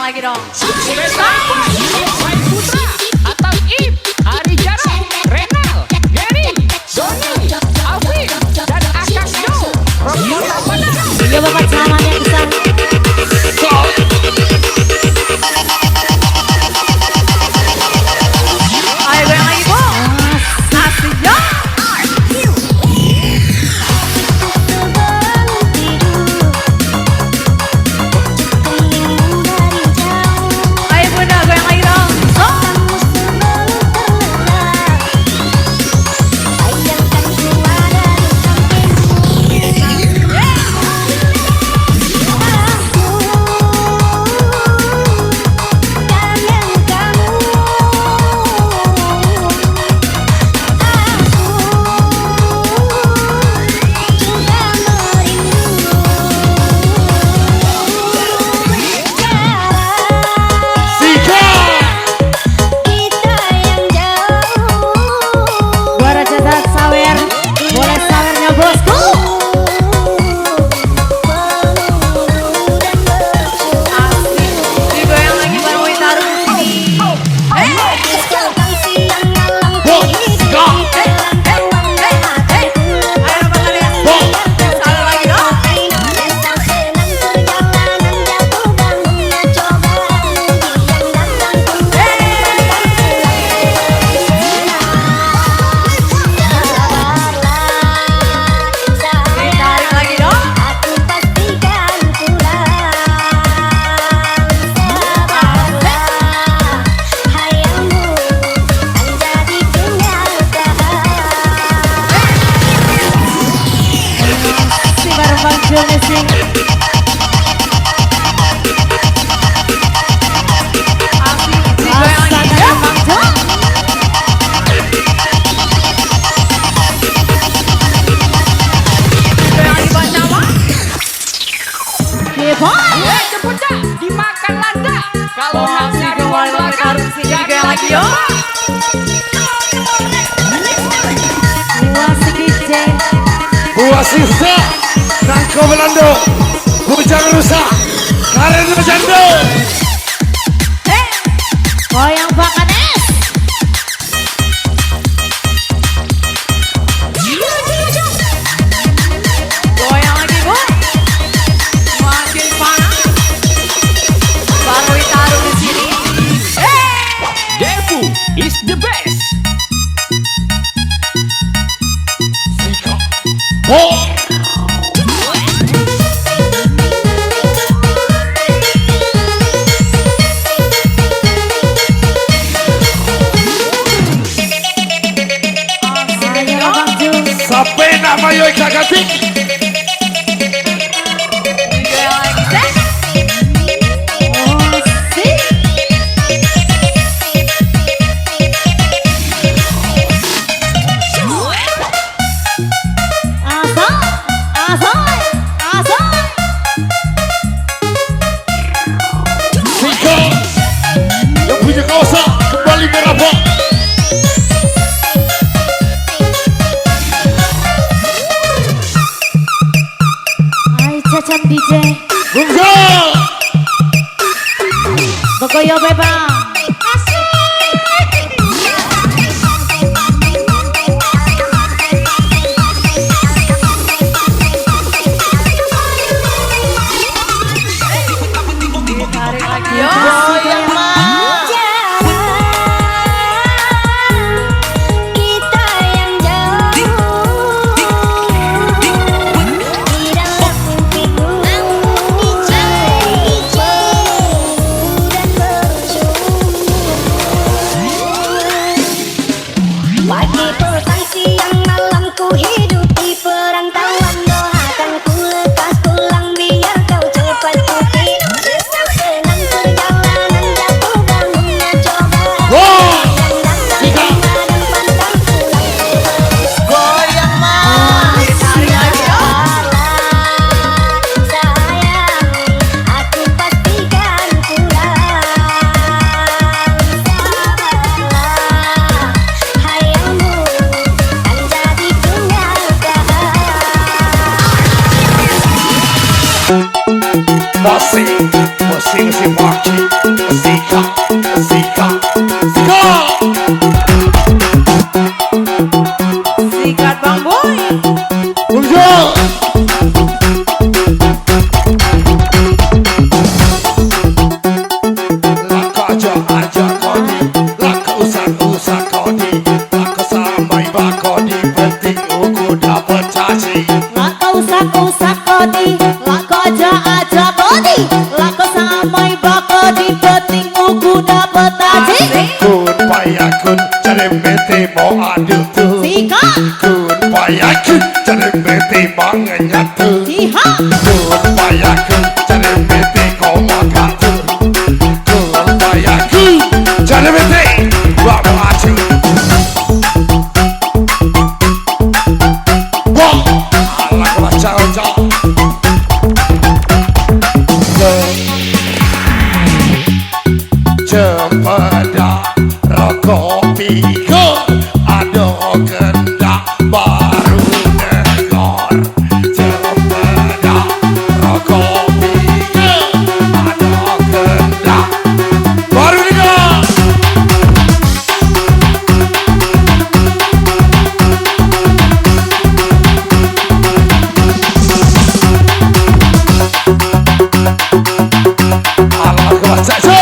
lagi dong. Baik Putra, Atal Ip, Ari Jaro, Renal, Gary, Doni, Alvin, dan Akasno. Rombongan Padang. Iya Bapak selamanya besar. Ayo goyang lagi Bu. Asik ya. Ayo Bunda goyang lagi dong. Jemput dah, dimakan landa. Kalau nasi Goyang belakang, sini goyang lagi yo. Buah sisa Nangko Belando Bujang rusak Karena jando Goyang bahkan es. Goyang lagi Bu. Makin panas. Baru ditaruh di sini. Devu is the best. Oh Sampai nama yoi kagatik Goyang lagi Zek. Sika Yang punya kawasan Kembali merapat Cacat DJ Bungsa Begoyo bebang. Tarik lagi yo. Masih si Maki, Sika. Sikat Bang Boy. Bonjour. Laka aja kodi, laka usah kodi, laka sampai bakodi, penting aku dapat caci. Lako usah kodi, lako aja kodi, lako samai bakodi, penting uku dapat aji. Kun payakun cari bete mau adu tuh. Sika, Kun payakun cari bete mau nyatu. siha, Kun payakun cari bete kau makan tuh. Kun payakun cari bete mau adu. Wah, alah kacau. Cempeda rokok pikir ada kendak baru negor. Cempeda rokok pikir ada kendak baru negor. Alah kacau.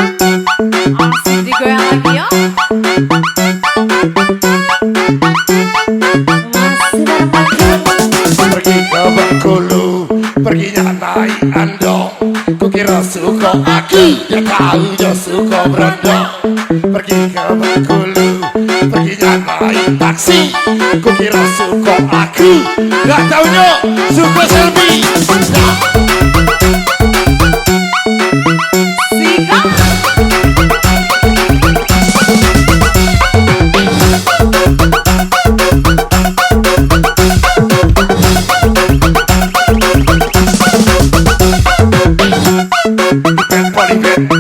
asik digoyang lagi yo. Masih dalam Bang Jun. Pergi ke Bengkulu, perginya naik andong. Kukira suka aku, dia tahu dia suka berondong. Pergi ke Bengkulu, perginya naik taksi. Kukira suka aku, gak taunya suka selfie. Sika,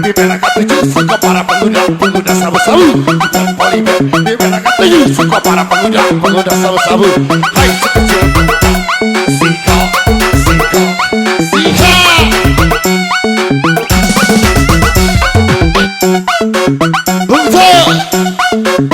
Di Belaka 7 suka para pengguna sabu-sabu. Di Polybag, di Belaka 7 suka para pengguna sabu-sabu. Hai sekecil, Sika. Bonjour.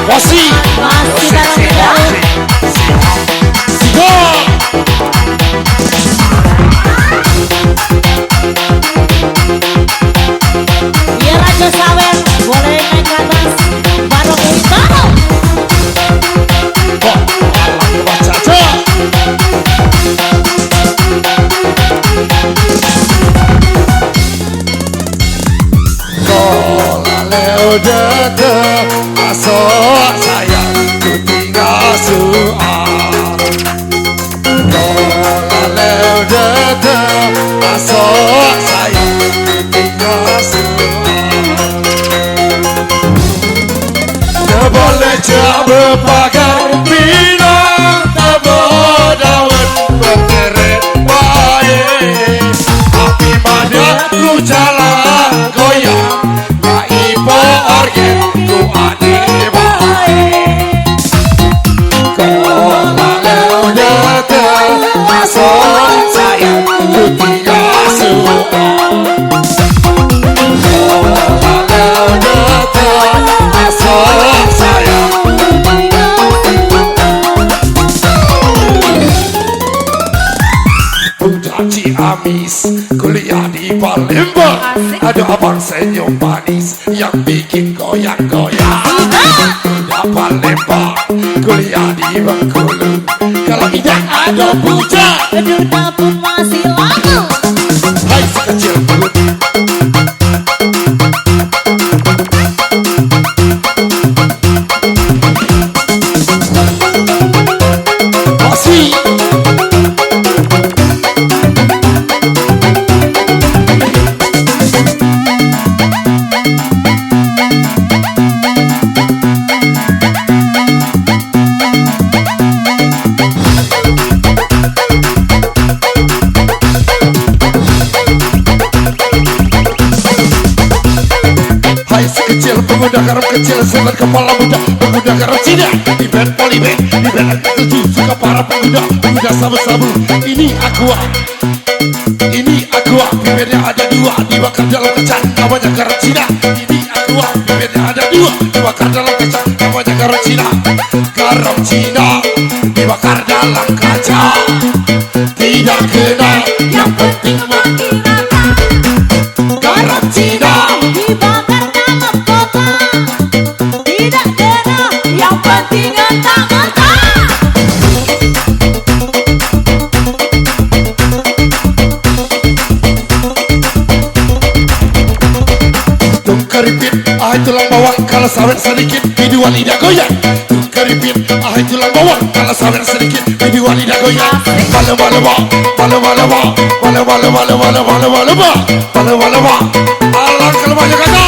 Masih Masih dalam Biar aja sawer, boleh naik ke atas. Bareng Utama. kok malah baca aja. Leo deket masuk sayang ku tinggal soal. Leo deket masuk sayang ku tinggal soal. Tak boleh coba pakai bintang, tak berdaun berteret baik. Tapi mana ku jalan goyang, ipo orgen ku anima. Kalau leo datang masuk sayang ku tinggal suka. Kalau leo datang masuk sayang Budak Ciamis kuliah di Palembang. Ada abang senyum manis yang bikin goyang-goyang. Budak Palembang kuliah di Bengkulu. Kalau tidak ada budak, Duda pun masih lama. hai si kecil perut. Masih hai si kecil pemuda garam kecil setan kepala muda pemuda garam Cina di band polyband di band tujuh suka para pemuda pemuda sabu-sabu ini aqua bibirnya ada dua dibakar dalam kecan namanya garam Cina. Ini aqua bibirnya ada dua dibakar dalam kecan namanya garam Cina. Garam Cina dibakar dalam kaca tidak kena yang penting makin rata. Garam Cina Dibakar dalam kota. Tidak kena, yang penting entah-entah. Keripit, tulang bawang kalau sawit sedikit video lidah goyang. Keripit, tulang bawang kalau sawit sedikit video lidah goyang. Bala bala ba, bala bala ba, bala bala bala bala bala bala ba, bala bala ba. Alang kalau banyak kata.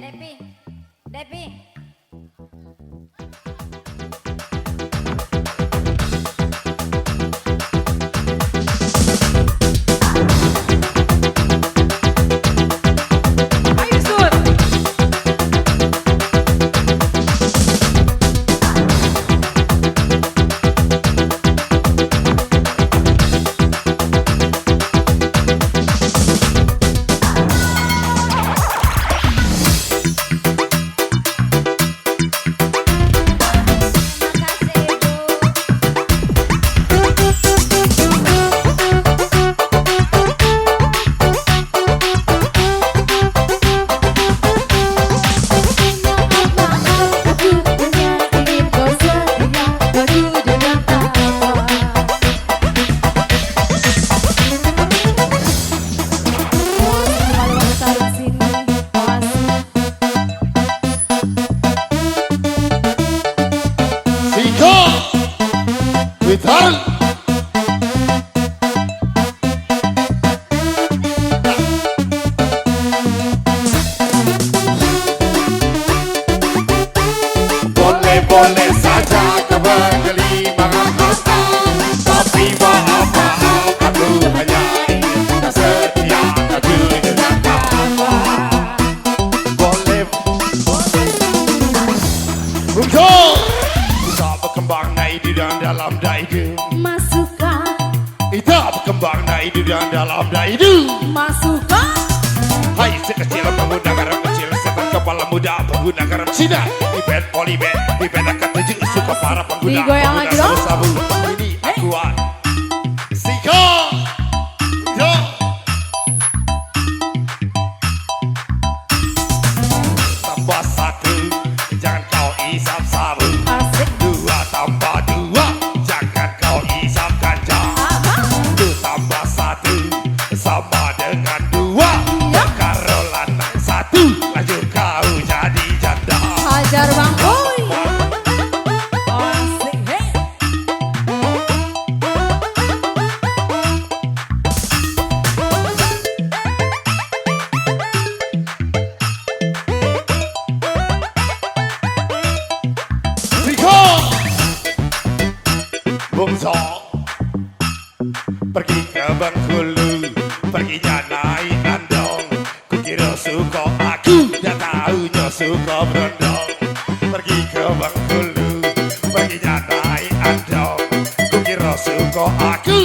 Depi. Depi. Ayo Sur. Siko Witar boleh-boleh saja kau bergeli mengangkutku, tapi maaf aku hanya ingin setia aku dengan kamu. Boleh untuk kita berkembang naik di dalam daidu, Masukkan. kita berkembang naik di dalam daidu. Masukkan. Hai sekecil pemuda garam kecil, setan kepala muda pengguna garam Cina. Event polyband, event akan tujuh suka para pengguna. Digoyang lagi dong. Sabu-sabu, ini akuan. Siko, yo. Tambah satu, jangan kau isap sabu. Asik. Dua tambah dua, jangan kau isap ganja. Satu tambah satu, sama dengan dua. Karo lanang satu, laju kau jadi janda. Hajar Bang Boy. Asik. Hey. Siko, Bungso, pergi ke Bengkulu, perginya naik andong. Kukira suka aku, dan tahunya suka berondong. Pergi ke Bengkulu, perginya naik andong. Kukira suka aku,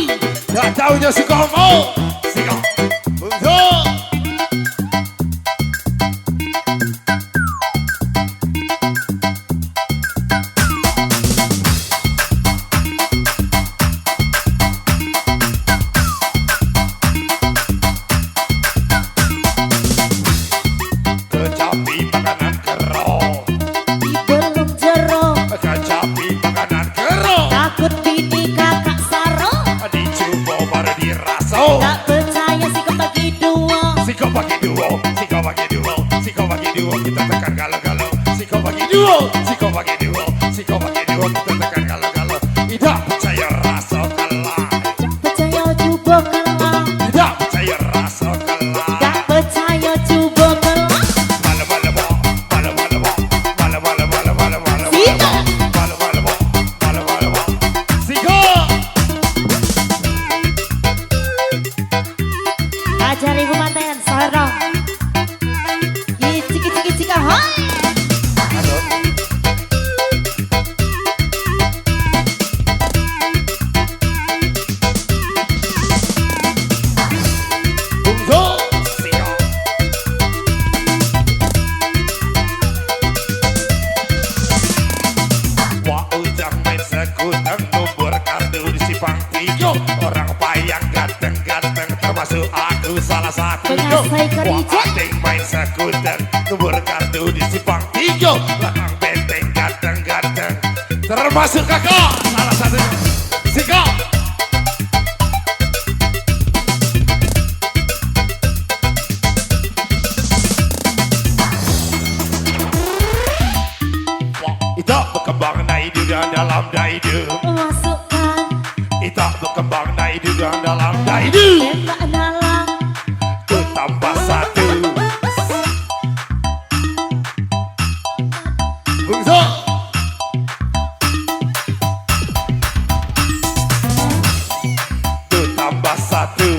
dan tahunya suka mau. Siko, Bungso. Kecapi makanan kero, Di belum jero. kecapi makanan kero. Takut bini kakak Saro. Dicoba baru diraso. Tak percaya sih kebagi dua. Siko bagi duo, siko bagi duo, siko bagi duo, kita tekan galau-galau. Siko bagi duo, siko bagi duo, siko bagi duo, kita tekan galau-galau. Tidak percaya rasa kalah, Percaya coba kalah. tidak percaya rasa kalah. Tak percaya coba kalah. Malu-malu, malu-malu, malu-malu, malu-malu, malu-malu, Siko. malu-malu, malu-malu. Siko. Ajar ibu manten, soher dong. Ye, ciki-ciki-cika, hai. Aduh. Bungso, Siko. Wah ujang main sekuteng, kubur kartu di simpang tiga. Orang payang ganteng-ganteng, termasuk aku salah satu. Pengasai Wah kerja. ading main sekuteng, kubur kartu di simpang tiga. Belakang benteng ganteng-ganteng, termasuk kakak salah satu. Siko. Ita berkembang naik di dalam daidu. Masukkan. Ita berkembang naik di dalam daidu. Tembak dalam. Ku tambah satu. Bungsu. Tambah satu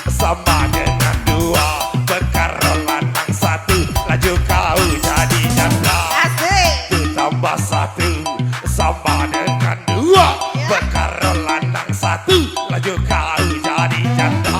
sama dengan dua, perkara lanang satu, laju kau jadi janda. Asik. Tambah satu sama dengan dua, perkara lanang satu, laju kau jadi janda.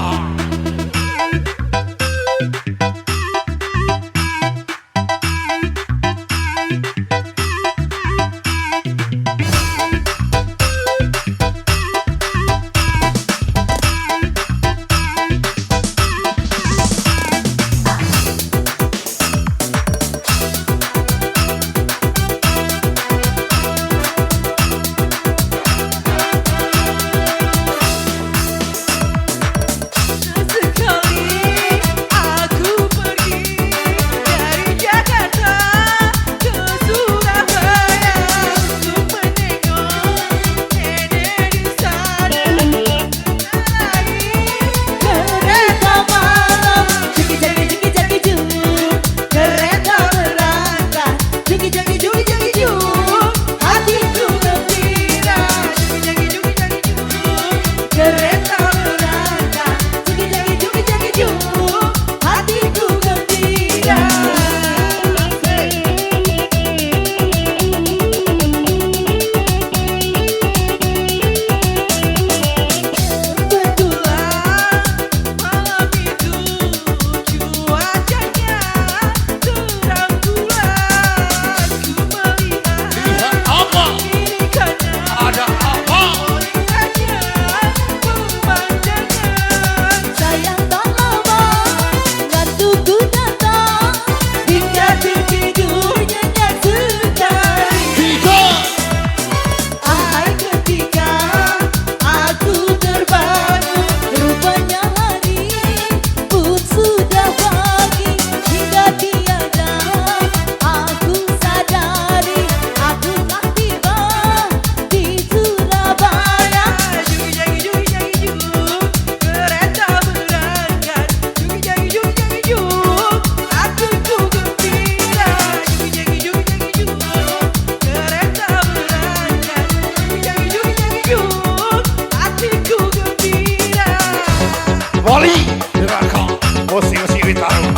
Wali neraka musik-musik Bintaro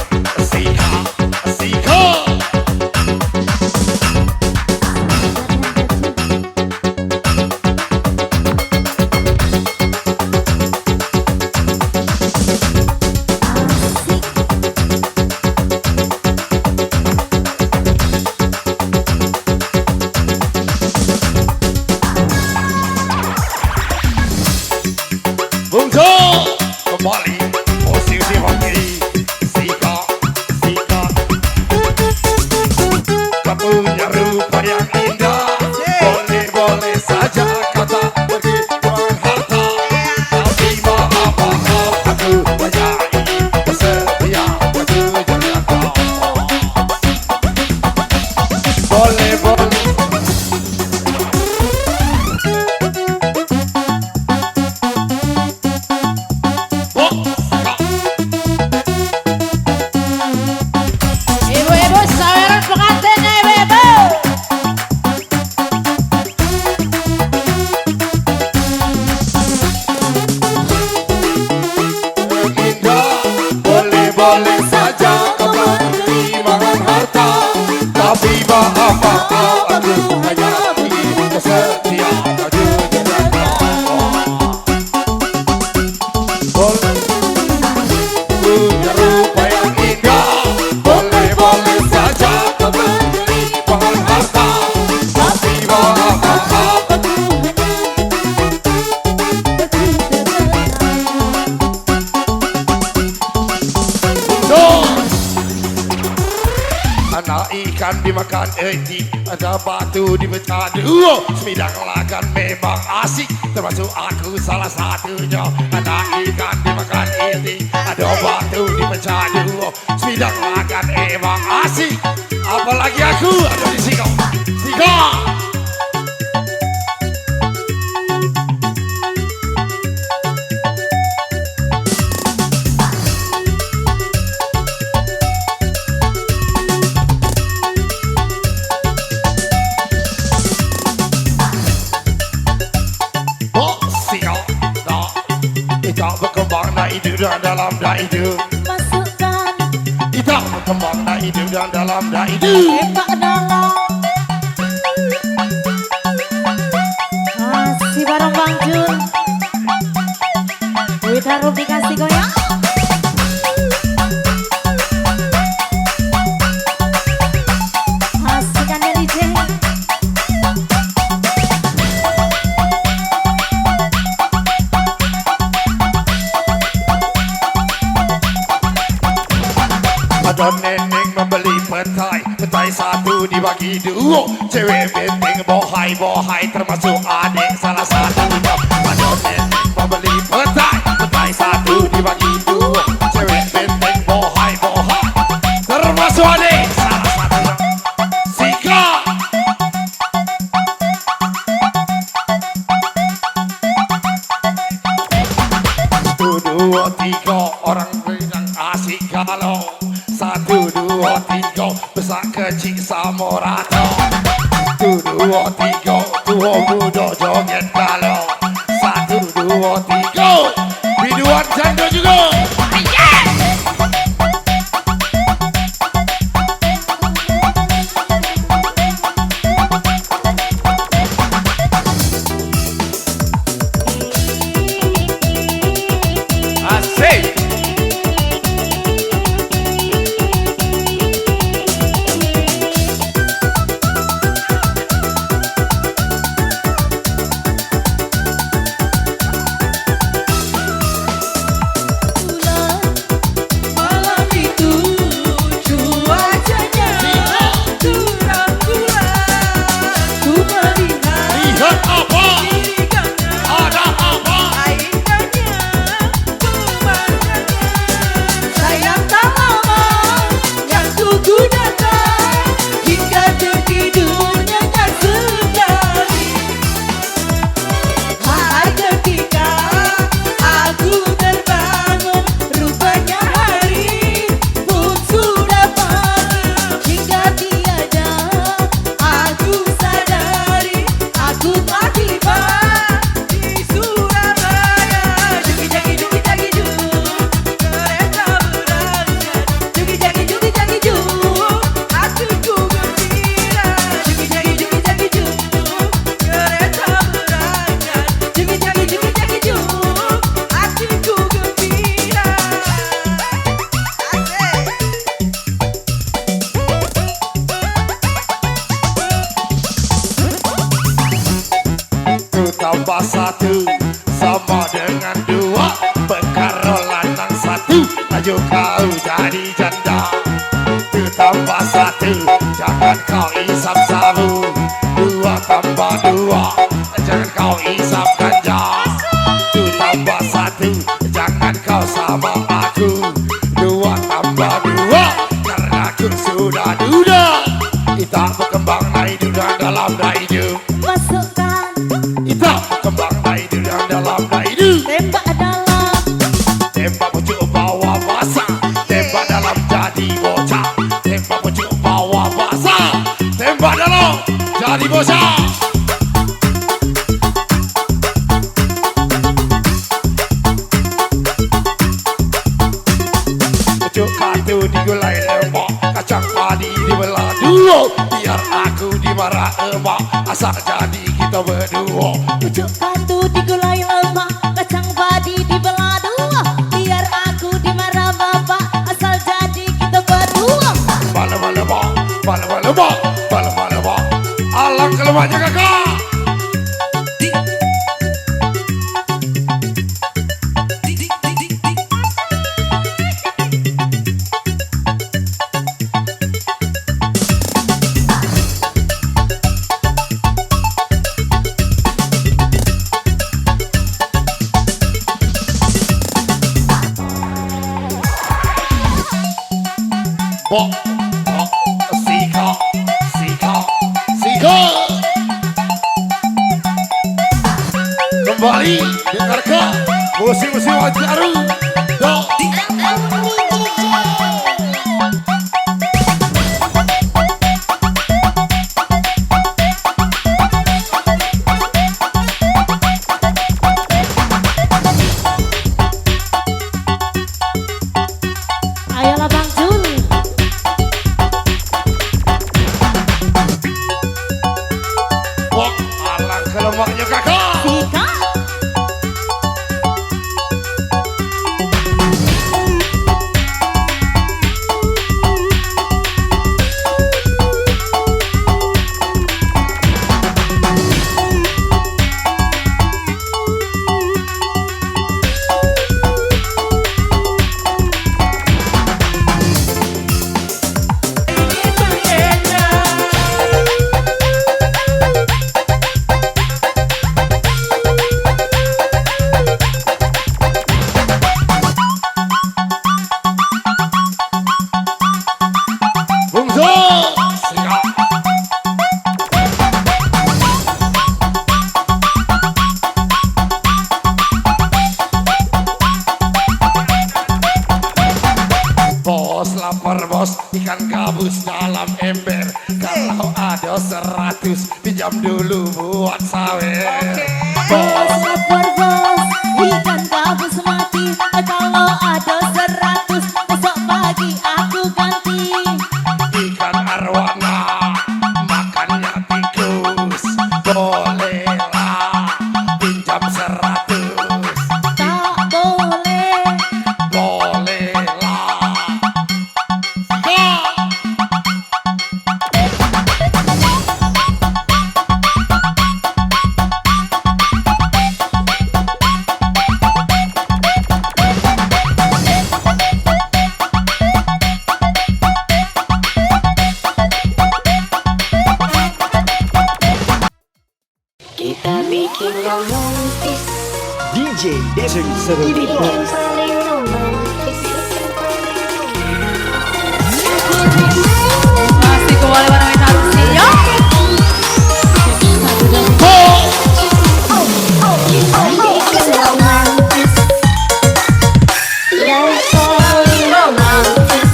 Sika Sika. Bungsu kembali posisi wakil Sika Sika. Kau punya rupa yang indah, boleh-boleh saja kau tak pergi buang harta. Tapi apa kau aku wajai bersedia baju jangka. Boleh-boleh. Ibu-ibu saweran pengantin ibu-ibu. Indah, boleh-boleh saja kau beri makan harta. Tapi apa kau aku hanya ingin bersedia baju jangka. Boleh punya rupa yang indah, boleh-boleh saja kau beri makan harta. Tapi apa kau anak ikan dimakan eti, ada batu dipecah dua. Semidang lagan memang asik, termasuk aku salah satunya. Anak ikan dimakan eti, ada batu dipecah dua. Semidang lagan memang asik, apalagi aku ada di Sika Sika. hidup dan dalam dah hidup. Masukkan Kita berkembang dah hidup dan dalam dah hidup. tembak dalam. Masih bareng Bang Jun. Duit harum dikasih goyang. Asik anda DJ. Ada nenek membeli petai, petai satu dibagi dua. Cewek penting bohai termasuk adik salah satunya. Ada nenek membeli petai, petai satu dibagi dua. Cewek penting bohai termasuk adik salah satunya. Sika. Satu dua tiga orang yang asik kalau. Satu dua tiga besar kecil sama rata. Satu dua tiga tua muda joget kalau. Satu dua tiga biduan janda juga. Asik. Malam itu cuacanya terang-terang. Ku melihat Lihat apa? ikannya, Ada apa? ainannya, pemandangan. Sayang tak lama yang tunggu datang, hingga tertidurnya tak sekali. Hai ketika aku terbangun, rupanya hari pun sudah pagi. Hingga tiada aku sadari, aku telah tiba di Surabaya. Juki-jaki, juki-jaki, juk, kereta berangkat. Juki-jaki, juki-jaki, juk, hatiku gembira. Juki-jaki, juki-jaki, juk, kereta berangkat. Juki-jaki, juki-jaki, juk, hatiku gembira. Asik. Satu tambah satu sama dengan dua. Perkara lanang satu laju kau jadi janda. Satu tambah satu jangan kau isap sabu. Dua tambah dua jangan kau isap ganja. Satu tambah satu jangan kau sama aku. Dua tambah dua karena aku sudah duda. Kita berkembang naik duda dalam hidup. Masukkan Kita berkembang naik duda dalam hidup. tembak dalam. Tembak pucuk bawah basah, tembak dalam jadi bocah. Tembak pucuk bawah basah, tembak dalam jadi bocah. Pucuk katu digulai lemak, kacang padi dibelah dua. Biar aku dimarah emak, asal jadi kita berdua. Pucuk Katu digulai lemak, kacang padi dibelah dua. Biar aku dimarah bapak, asal jadi kita berdua. bala-bala-ba, bala-bala-ba, bala-bala-ba. Alangkah lemahnya kakak. Bok, bok, sika, sika, sika. lemaknya kakak. Sika. Bungsu. Siap. Bos lapar bos, ikan gabus dalam ember. Kalau ada 100, pinjam dulu buat sawer. Bos lapar bos, ikan gabus mati. Kalau ada 100, besok pagi aku ganti. Ikan arwana, makannya tikus. Bolehlah, pinjam 100. Tak boleh. Bolehlah. Kita bikin romantis, DJ Desri Seru bikin paling romantis. Masih kembali bareng kita Rusi ya. Kita bikin romantis, yang paling romantis.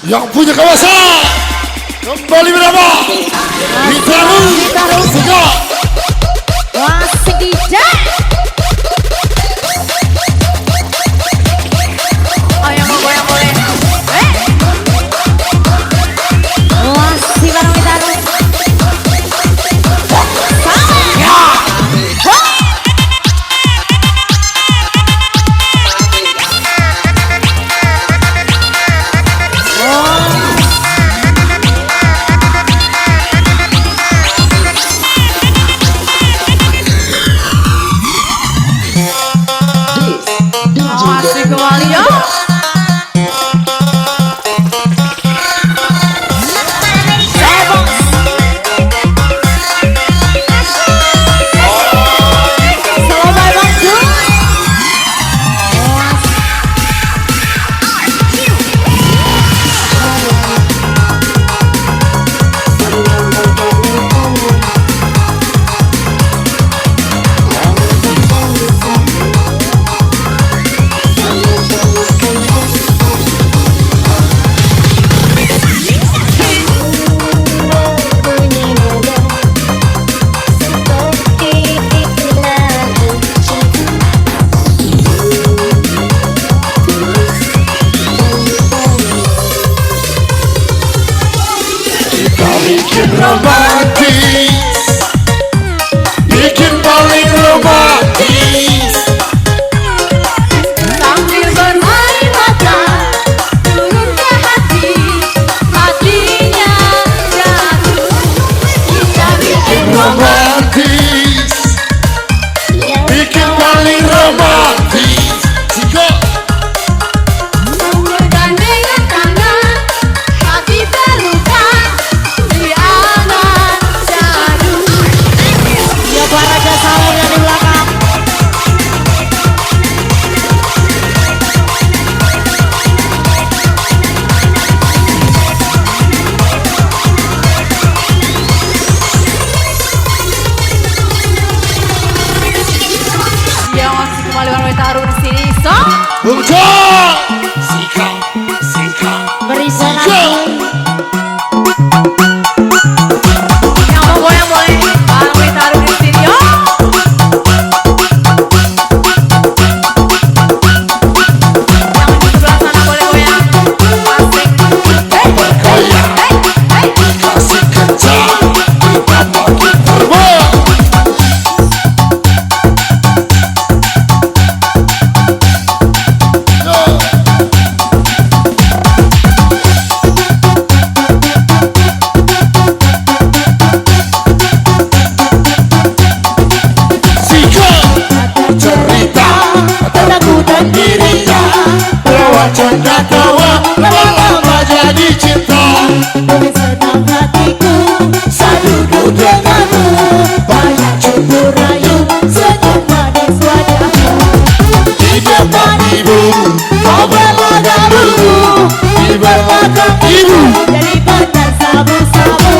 Yang punya kawasan kembali berapa? Bitaru. Siap. Wasik DJ. Oh yang mau goyang boleh. Wasik bareng kita. Masih kembali ya. Selamat waktu. Bikin romantis, bikin paling romantis. Sambil bermain mata, turun ke hati, hatinya jatuh. Kita bikin Romantis, bikin paling romantis. Siap. bergandengan tangan, hati pelukan, di angan jadu. Ya para sahur yang di belakang. ibu, kau berlagak buku di belakang ibu. Jadi benar sabu-sabu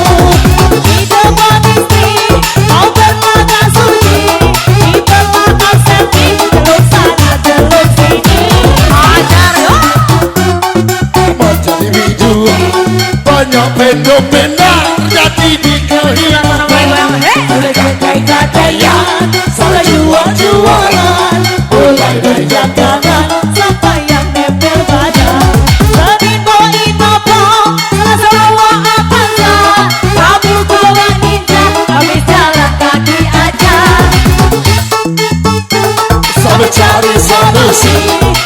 hidup istri, kau berlagak suci di belakang selfie, celuk sana celuk sini. Ajar yo. Menjadi bijuan banyak fenomena terjadi di kehidupan. Mulai gadai-gadaian sampai jual-jualan, mulai dari dagangan Sampai yang nempel badan Seminggu inopo semua apaza, kamu tua ninja habis jalan kaki aja. sampai cari solusi.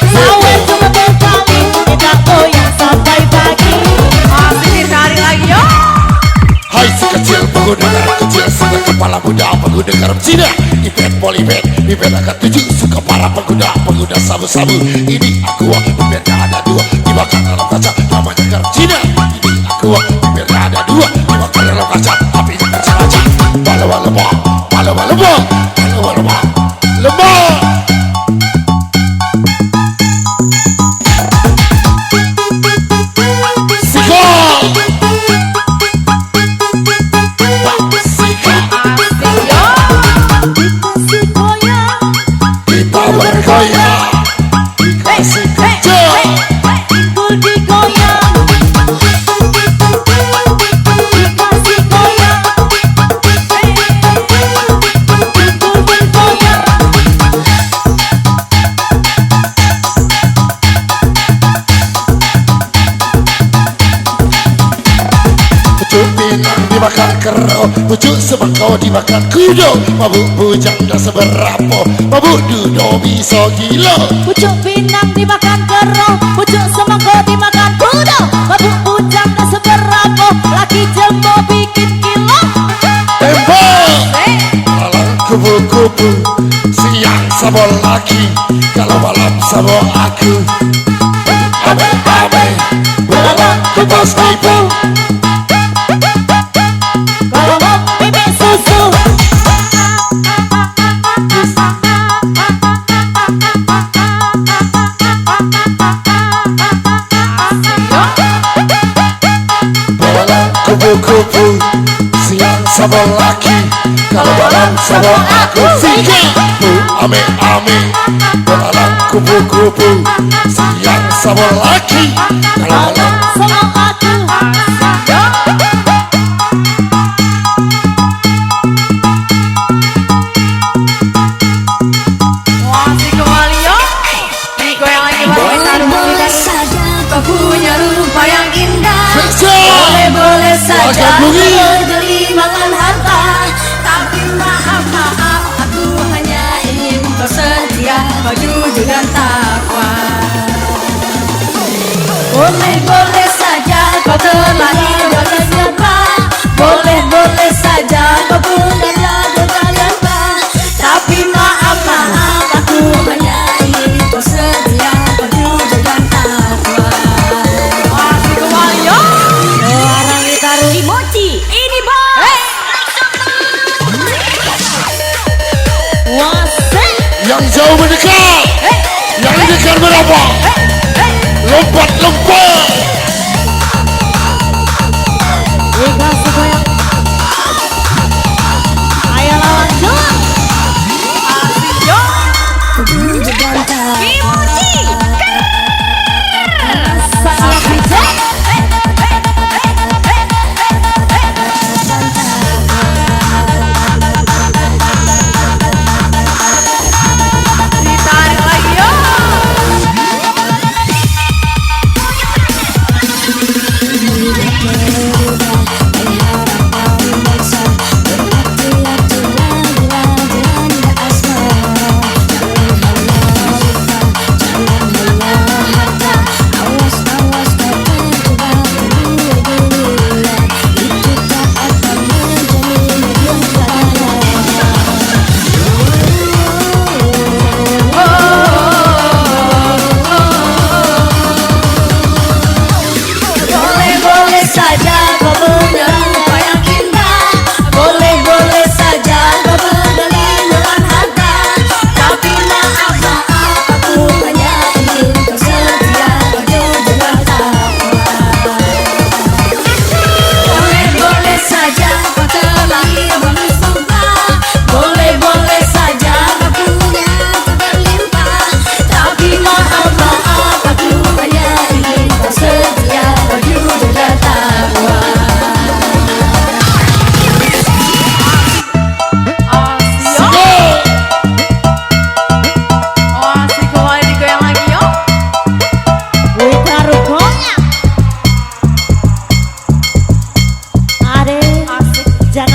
Sawit cuma berkali tidak goyang sampai pagi. Masih dicari lagi yo. Hai si kecil pengguna garam kecil, suka kepala muda pengguna garam Cina. Ipet polipet, ipet angkat 7, suka para pengguna sabu-sabu. Ini aku bibirnya ada 2, dimakan dalam kaca, namanya garam Cina. Ini aku bibirnya ada 2, dimakan dalam kaca, tapi jangan sengaja. Balawa lemah, balawa lemah, balawa lemah, lemah. Si goyang Kita bergoyang dikasih kerja. Pinggul digoyang dikasih goyang, pinggul bergoyang. Pucuk pinang dimakan kero, pucuk sebangkau dimakan kudo. Mabuk bujang dah seberapo, mabuk dudo bisa gila. Pucuk pinang dimakan kero, pucuk semangka dimakan kudo. Mabuk bujang dan seberapa, laki jembo bikin kilo. Tembak malam kubu-kubu, siang sama laki, kalau malam sama aku. Ame-ame malam kebas tipu. Kalau mau bibit susu Malam kubu-kubu, siang sama laki, kalau malam sama aku. Sika bu ame-ame, malam kubu-kubu, siang sama laki, kalau malam. sama aku. Masih kembali yo. Digoyang lagi pakai sarung Boleh kita. saja Kau punya rupa yang indah. boleh saja Agak bunyi. bergelimangan harta, tapi maaf aku hanya ingin kau setia, kau jujur dan takwa. Boleh saja kau telah hidup ternyata, boleh saja kau punya jago ternyata, tapi maaf aku hanya ingin kau setia, kau jujur dan takwa. Masih kembali yo. Orang ditaruh emoji. Ini bos. Wasek Yang jauh mendekat, yang dekat berapa? Lompat-lompat. dikasih goyang. Ayo lanjut. Masih yo. Jujur dan takwa. Saya bijak. Ditarik lagi yo. Berubah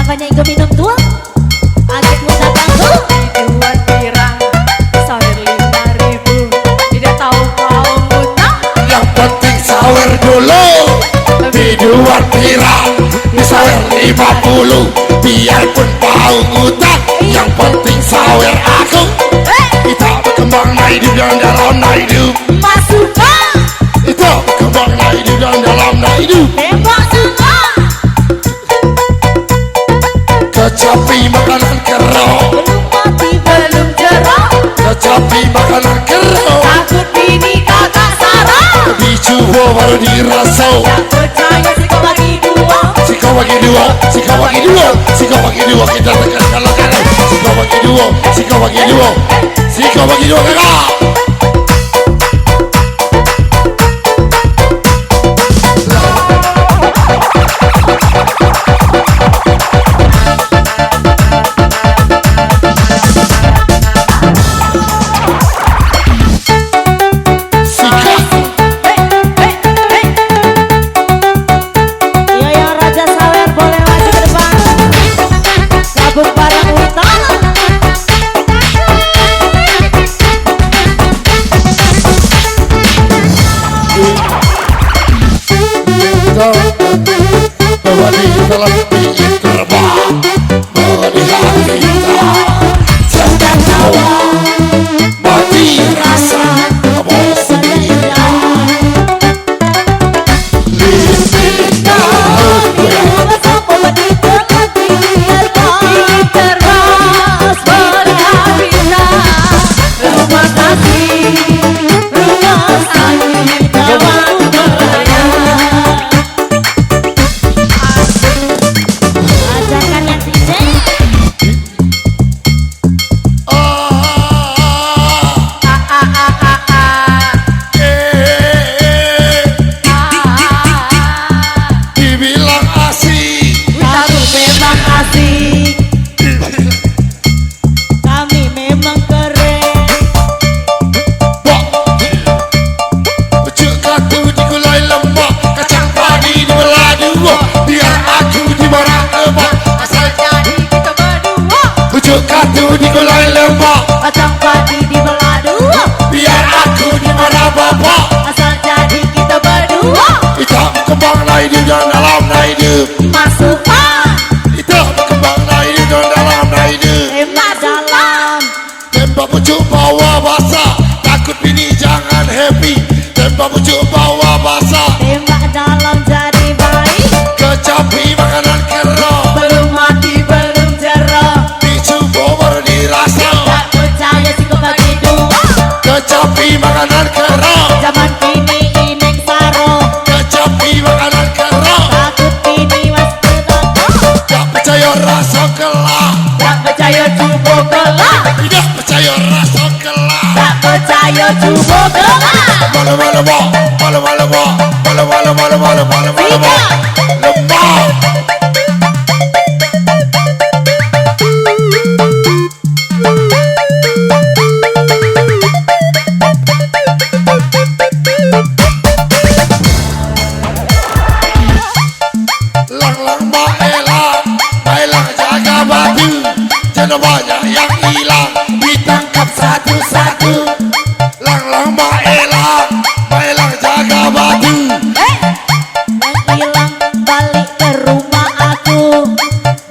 Apanya Ingo minum tua? Agak muda tangguh. Biduan pirang sawer 5.000. Tidak tahu kau ngutang. Yang penting sawer dulu. Biduan pirang disawer 50. Biarpun bau ngutang, yang penting sawer aku. Kita berkembang naik hidup yang dalam naik hidup. Masuka. Kita berkembang naik hidup yang dalam naik hidup. Tembak semua. Kecapi makanan kerok. Belum mati belum jerok. Kecapi makanan kerok. Takut bini kakak sarah. Dicoba baru dirasa. Tak percaya si kau bagi dua. Si kau bagi dua, si kau bagi dua, si kau bagi dua, kita tekan kalau-kalau. Si kau bagi dua, si kau bagi dua, si kau bagi dua kakak. Iya yang Raja Sawer boleh maju ke depan. Gabung bareng utama. Bahwa di dalam bikin terbang melihat kita sedang tawa mati rasa bosan Ajakan yang DJ. dibilang asik. Kamu memang asik. Kami memang keren. Pucuk katu digulai lemak, kacang padi dibelah dua, biar aku dimarah emak. Asal jadi kita berdua. Pucuk katu digulai lemak, Kacang padi dibelah dua. biar aku dimarah bapak. Asal jadi kita berdua. Kita berkembang naik hidup dan dalam naik hidup. Masukkan. Kita berkembang naik hidup dan dalam naik hidup. Tembak dalam. Tembak pucuk bawa basah, takut bini jangan happy. Tembak pucuk bawa basah, Tembak dalam jadi baik. kecapi makanan kerok. Belum mati belum jerok. Dicoba baru dirasa. Tak percaya si kau bagi dua. Kecapi makanan kerok. Zaman kini ineng saro. Kecapi makanan kerok. Takut bini mas berkata. Tak percaya rasa kelah. Tak percaya cubo gelap. Tidak percaya rasa kelah. Tak percaya cubo gelap. Malu-malu bok, malu-malu bok, malu-malu malu-malu malu-malu bok. Lemah. Lang-lang maelang, maelang jaga batu. Jangan banyak yang hilang, ditangkap satu-satu. Lang-lang maelang, maelang jaga batu. Yang hilang balik ke rumah aku.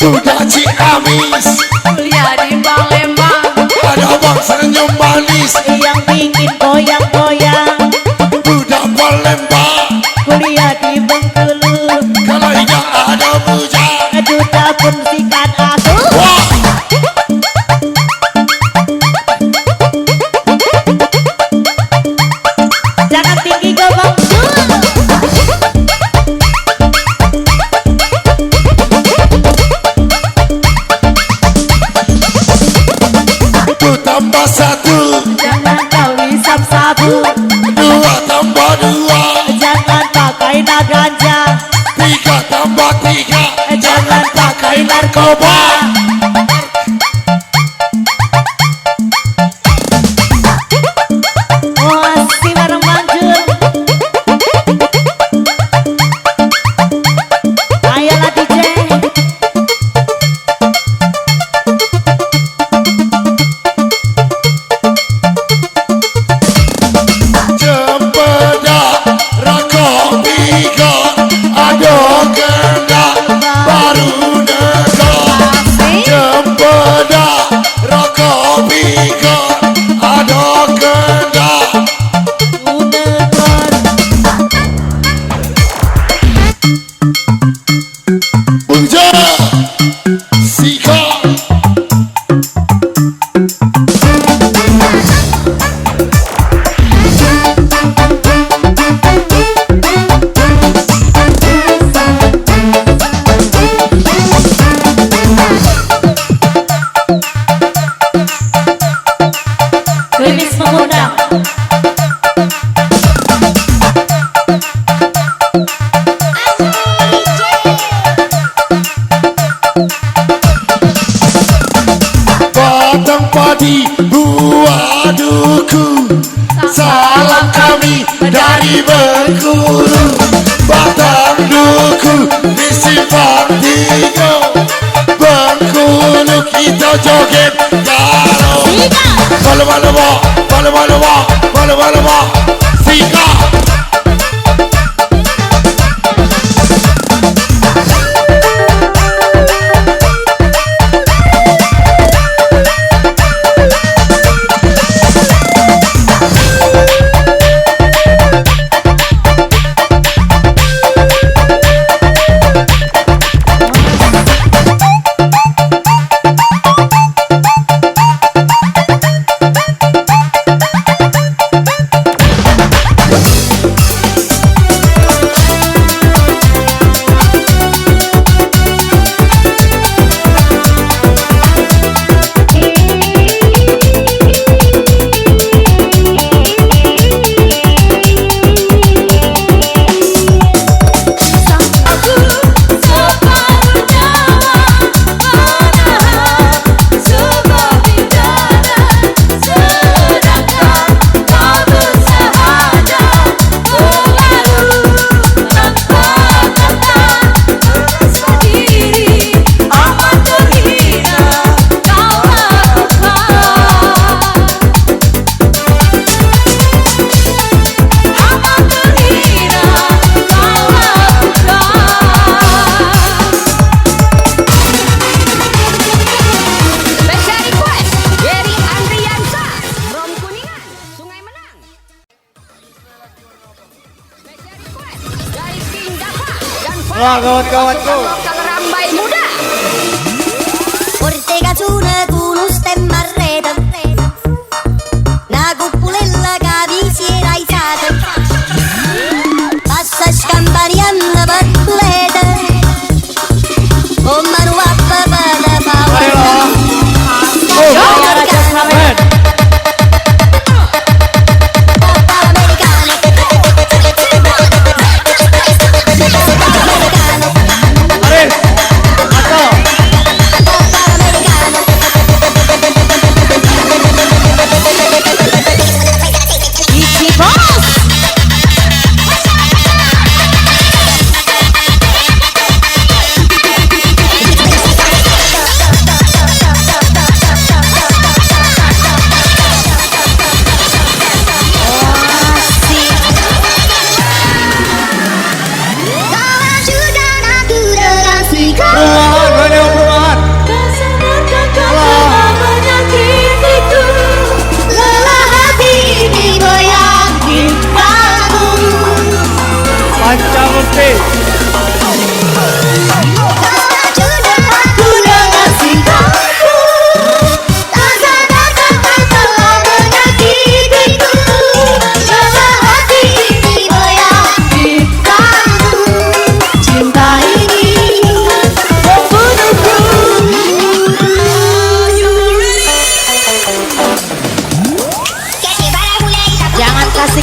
Budak Ciamis, Kuliah di Palembang. ada bang senyum manis. Yang dingin goyang-goyang. Budak Palembang, Kuliah di Bengkulu. kalau tidak ada bujang. Duta pun sikat aku. Wah, Jangan tinggi gobang dulu. itu tambah satu, Jangan kau hisap sabu. dua tambah dua, Jangan pakai ganja. tiga tambah tiga, Jangan pakai narkoba. Masih bareng manjur. Ayolah DJ. Sika. Remix mengundang. Batang padi buah duku, salam kami dari Bengkulu. Batang duku di Simpang Tiga, Bengkulu kita joget karo Balo Sika. Wah, kawan-kawanku. Lokal Rambai Muda. Ortega Giune Tunus Temmarrete Nagu Pulella Cavisi e Raisate Passa scamparianna Battulete Con manu a papà da paura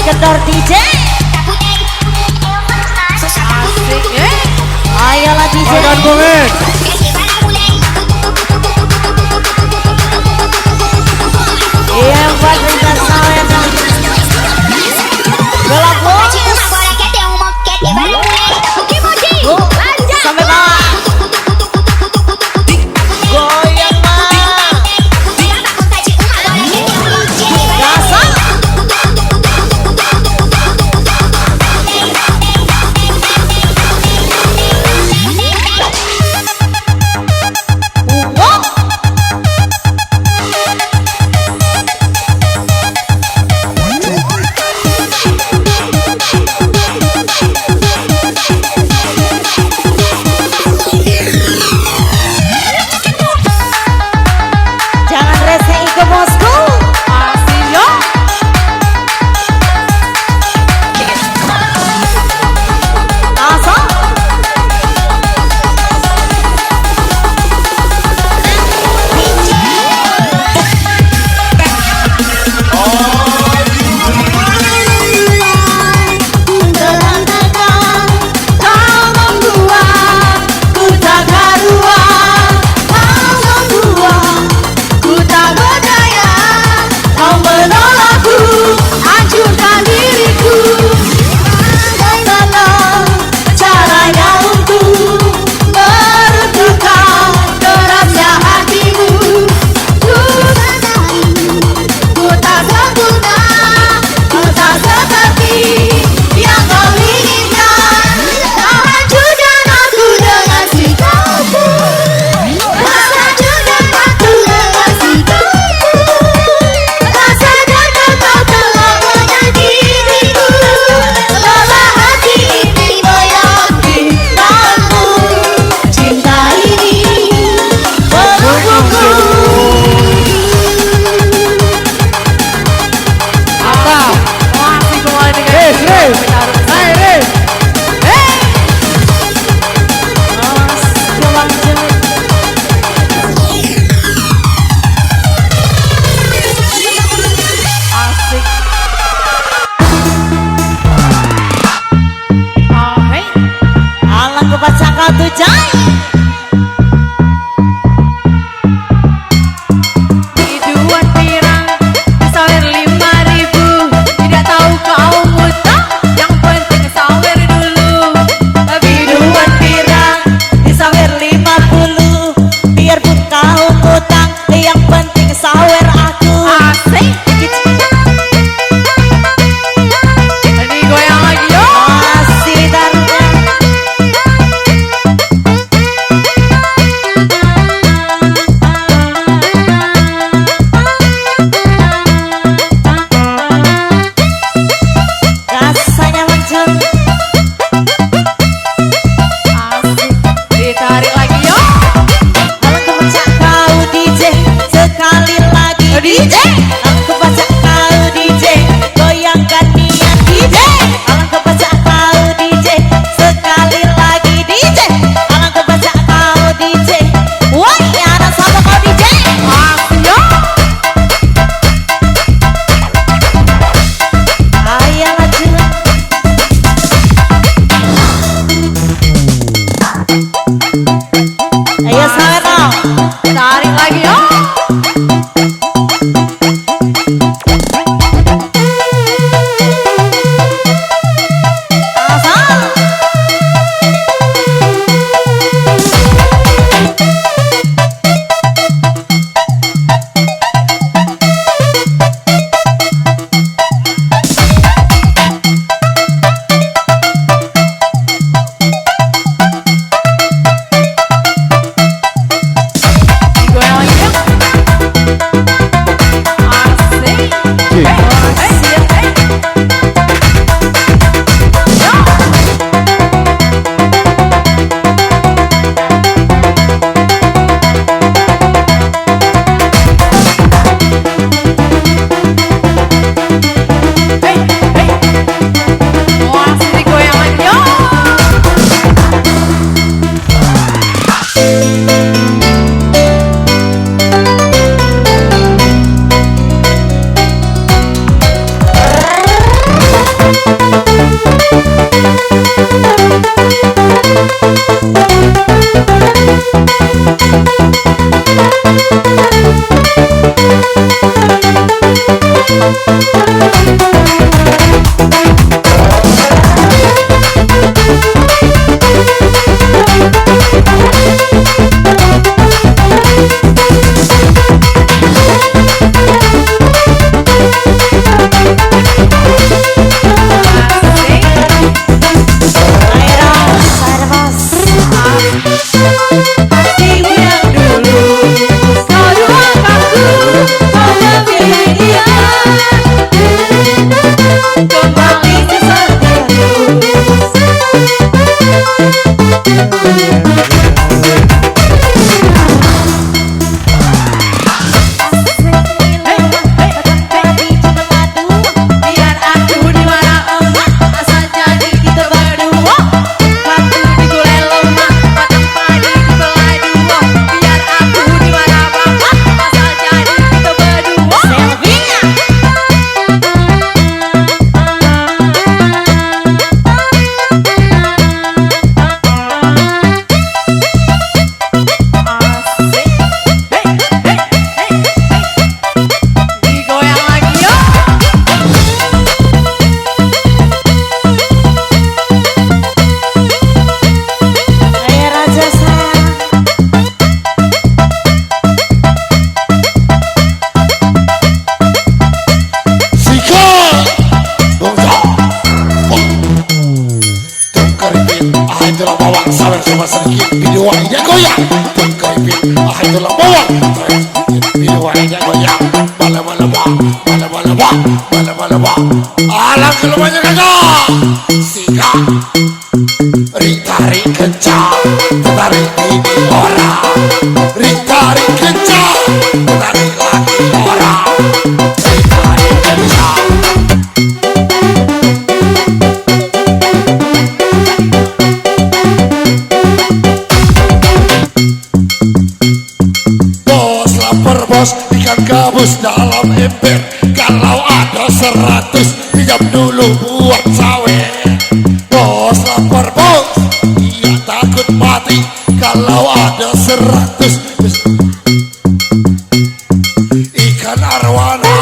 Kendor DJ. Asik ya. Ayolah DJ. Makan bungin. Iya yang buat lintas sawen. Gelap bos. Sampai bawah. Goyang mah. Dasar. tahu ngutang, yang penting sawer aku. Asik. Jadi goyang lagi yo. Masih taruhnya. Rasanya muncul. Asik. Ditarik lagi yo. Aku baca kau DJ, sekali lagi DJ. Aku baca kau DJ, goyangkan niat DJ. Aku baca kau DJ, sekali lagi DJ. Aku baca kau DJ, wah ya ada sama kau DJ. Asik yo. Ayo maju. Ayo sawer dong. Tarik lagi yo. Sama-sama. Goyang lagi yo. Asik. Goyang lagi yo. Ayo dong, sawer bos. Dibilang dulu kau doakanku, kau memilih dia kembali seperti dulu. Biar aku di mana emak, asal jadi kita berdua. Waktu di gulai lemak, batang padi dibelah dua. Biar aku di mana bapak, asal jadi kita berdua. Selfie-nya. Digoyang lagi yo. Ayo raja sayang. Sika Bongso Tungkeripin Ah itulah bawang sawer sama sedikit video aja goyang Tungkeripin Ah itulah bawang video aja goyang Bala-bala wah Bala-bala wah Bala-bala wah Alam keluarnya kagak Sika Rik-tarik kencang Tarik ini orang Rik-tarik kencang Tarik lagi orang Rik-tarik kencang Bos lapar bos ikan gabus dalam ember Kalau ada 100 pinjam dulu buat sawe Bos lapar bos Iya takut mati Kalau ada 100 Ikan arwana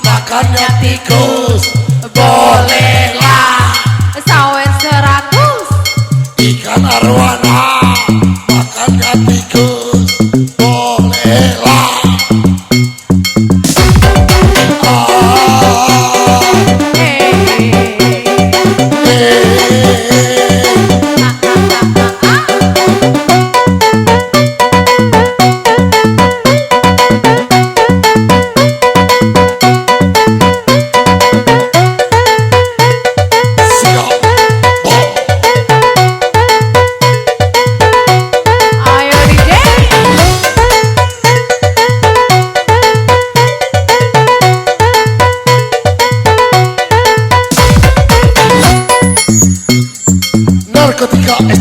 Makannya tikus Bolehlah Sawer 100. Ikan arwana Makannya tikus Bolehlah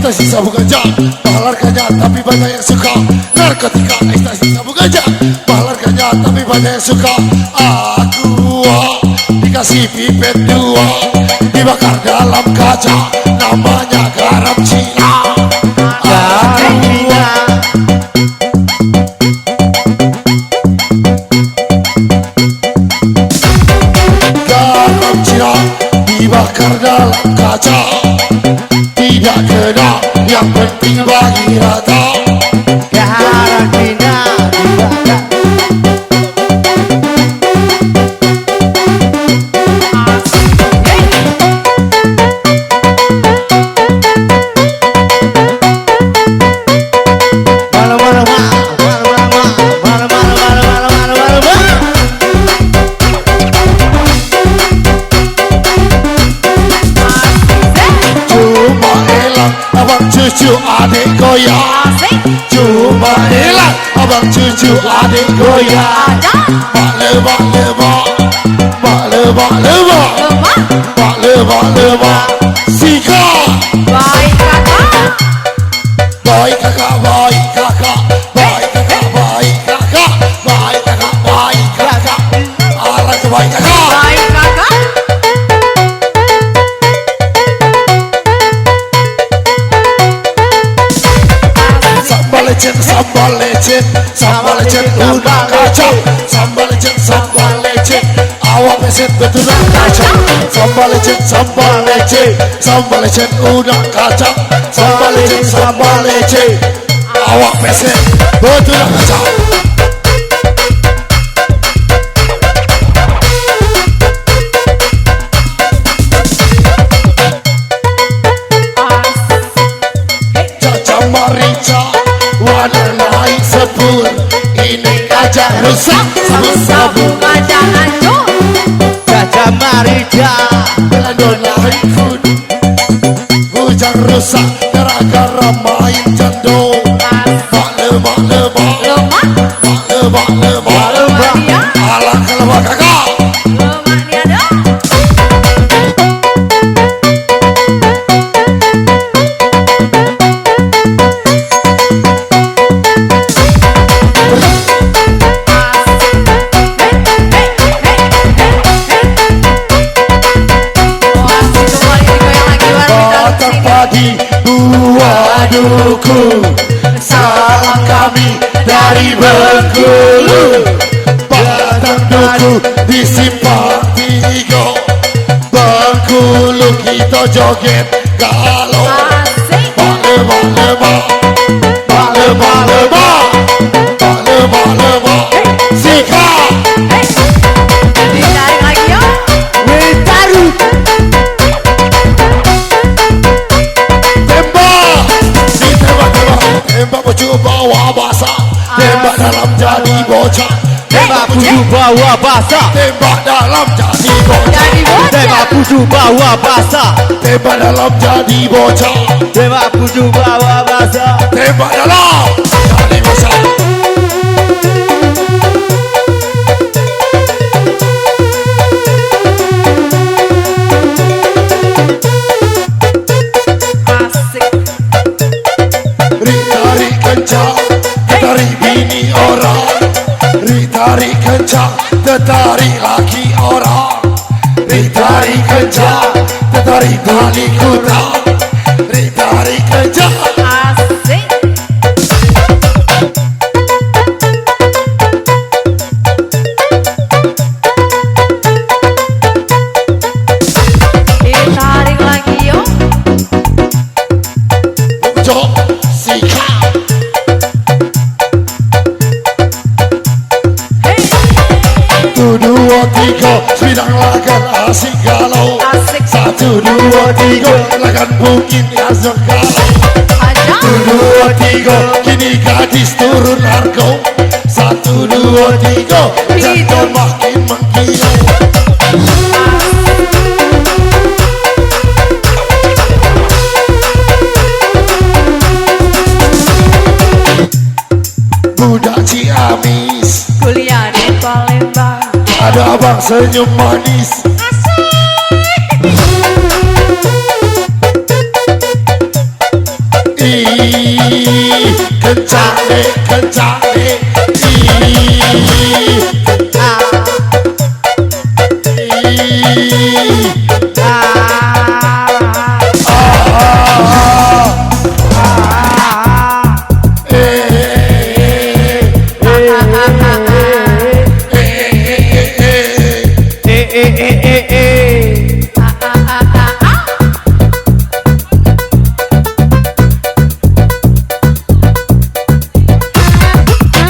ekstasi sabu ganja, mahal harganya tapi banyak yang suka. Narkotika, ekstasi sabu ganja, mahal harganya tapi banyak yang suka. Aku dikasih pipet dua, dibakar dalam kaca, namanya garam Cina. Garam Cina. Garam Cina dibakar dalam kaca, tidak kena, yang penting bagi rata. Garam Cina dibakar. Cucu adik goyang, cuma hilang abang cucu adik goyang. Mak lebak lebak, mak lebak lebak, mak lebak lebak. Sika, Baik kakak. baik kakak, baik kakak, baik kakak, baik kakak, baik kakak, baik kakak. Arah ke baik kakak. Baik kakak. Sambal lecet, sambal lecet, sambal lecet udang kacang. Sambal lecet, sambal lecet, awak peset betulan kacang. Sambal lecet, sambal lecet, sambal lecet udang kacang. Sambal lecet, sambal lecet, awak peset betulan kacang. Caca marica, warna naik sepur. Ini gajah rusak, Sabu gajah hancur. Caca Marija. belanda naik food. Hujan rusak, gara-gara main jando. Mak lebak lebak, Lemak. mak lebak lebak. Lemak dia. Alah kelebak kakak. Lemak dia dah. Batang padi buah duku, salam kami dari Bengkulu. Batang duku di Simpang Tiga, Bengkulu kita joget galau. Mak lebak lebak, mak lebak lebak, mak lebak lebak. Sika, Ditarik lagi yo. Witaru. tembak, ditembak tembak, tembak baju bawa basah, tembak dalam jadi bocah. Tembak puju bawa basah. Tembak dalam jadi bocah, Jadi bocah. Tembak puju bawa basah. tembak dalam jadi bocah, Tembak puju bawa basah. tembak dalam jadi bocah. Asik. Ritari kencang, tetarik bini orang. Ritari kencang, tetarik laki orang. Ritari kencang, tetarik tali kutang. Ritari kencang. Asik. Ditarik lagi yo. Jok, sikap. Satu, dua, tiga, sembilan lagan asik galau. Asik. Satu, dua, tiga, lagan mungkin asik galau. Aja. Satu, dua, tiga, kini gadis turun harga. Satu, dua, tiga, jangan makin mengkilau. Budak Ciamis, Kuliah di Palembang. ada abang senyum manis. kencane kencane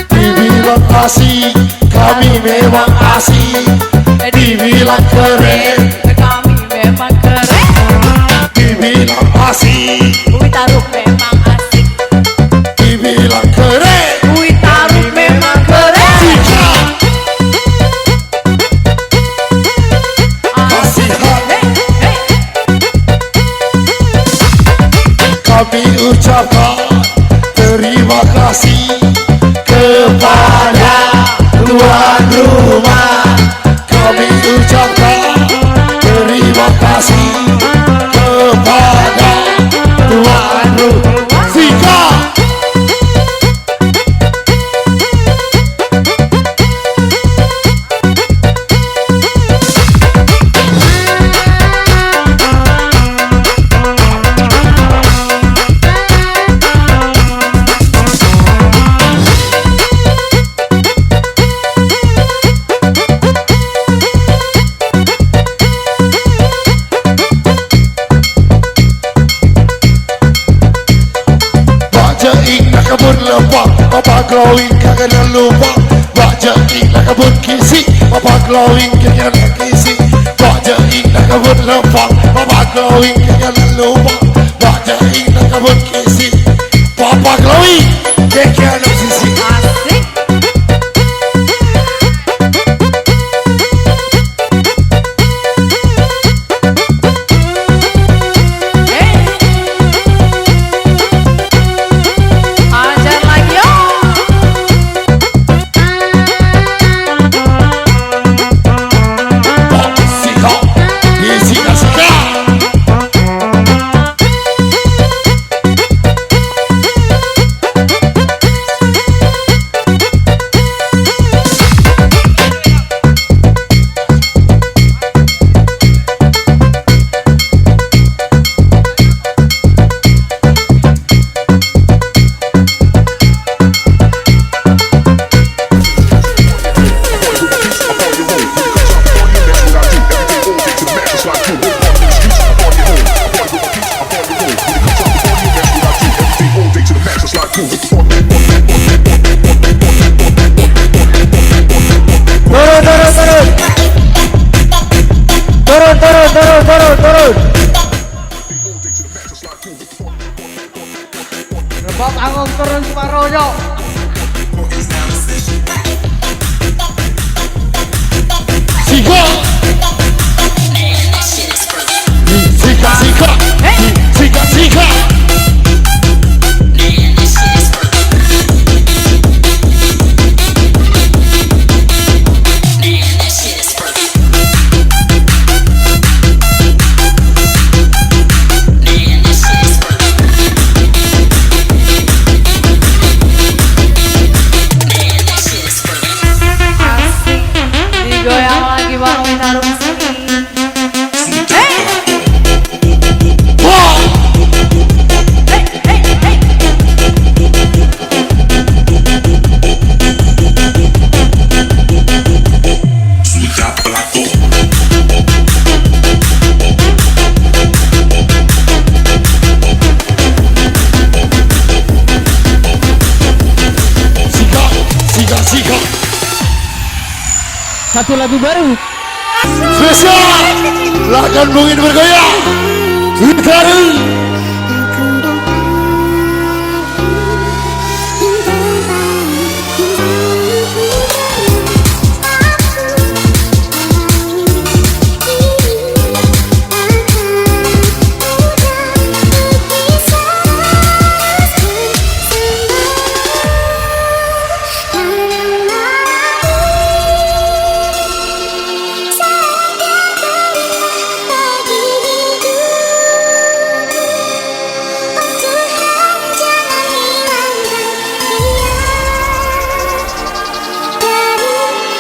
Dibilang asik, kami memang asik. Dibilang keren, Kami memang keren. dibilang asik. Wih taruh memang asik. Dibilang keren, Wih taruh memang keren. kasihan Hey, hey. kami ucapkan terima kasih kepada tuan rumah. Kami ucapkan terima kasih kepada tuan rumah. Zika. Baca nak kabut lepak, Papa glowing kagak nak lupa. Baca nak kabut kisi, Papa glowing kagak nak kisi. Baca nak kabut lepak, Papa glowing kagak nak lupa. Baca nak kabut kisi, Papa glowing kagak nak sisi. Asik. Ajar lagi yo. Sika, sika, sika. Turun. Rebab Agung turun separuhnya. Sika. Sika, sika. Sika, sika. Asik. Digoyang lagi Bang Winarum sini. Hey, Wah. hey, hey, hey. Sika, sika, sika. Satu lagu baru. Spesial lagan bungin bergoyang Hitaru.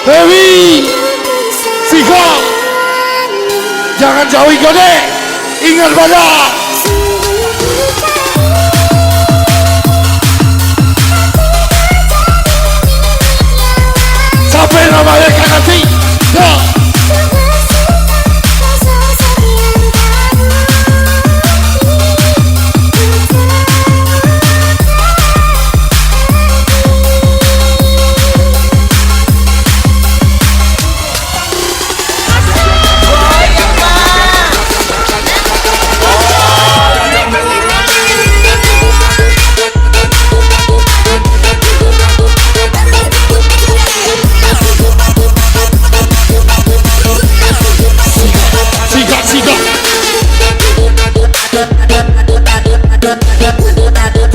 Dewi Siko, jangan jauhi kode, ingat pada sampai namanya kakati ya.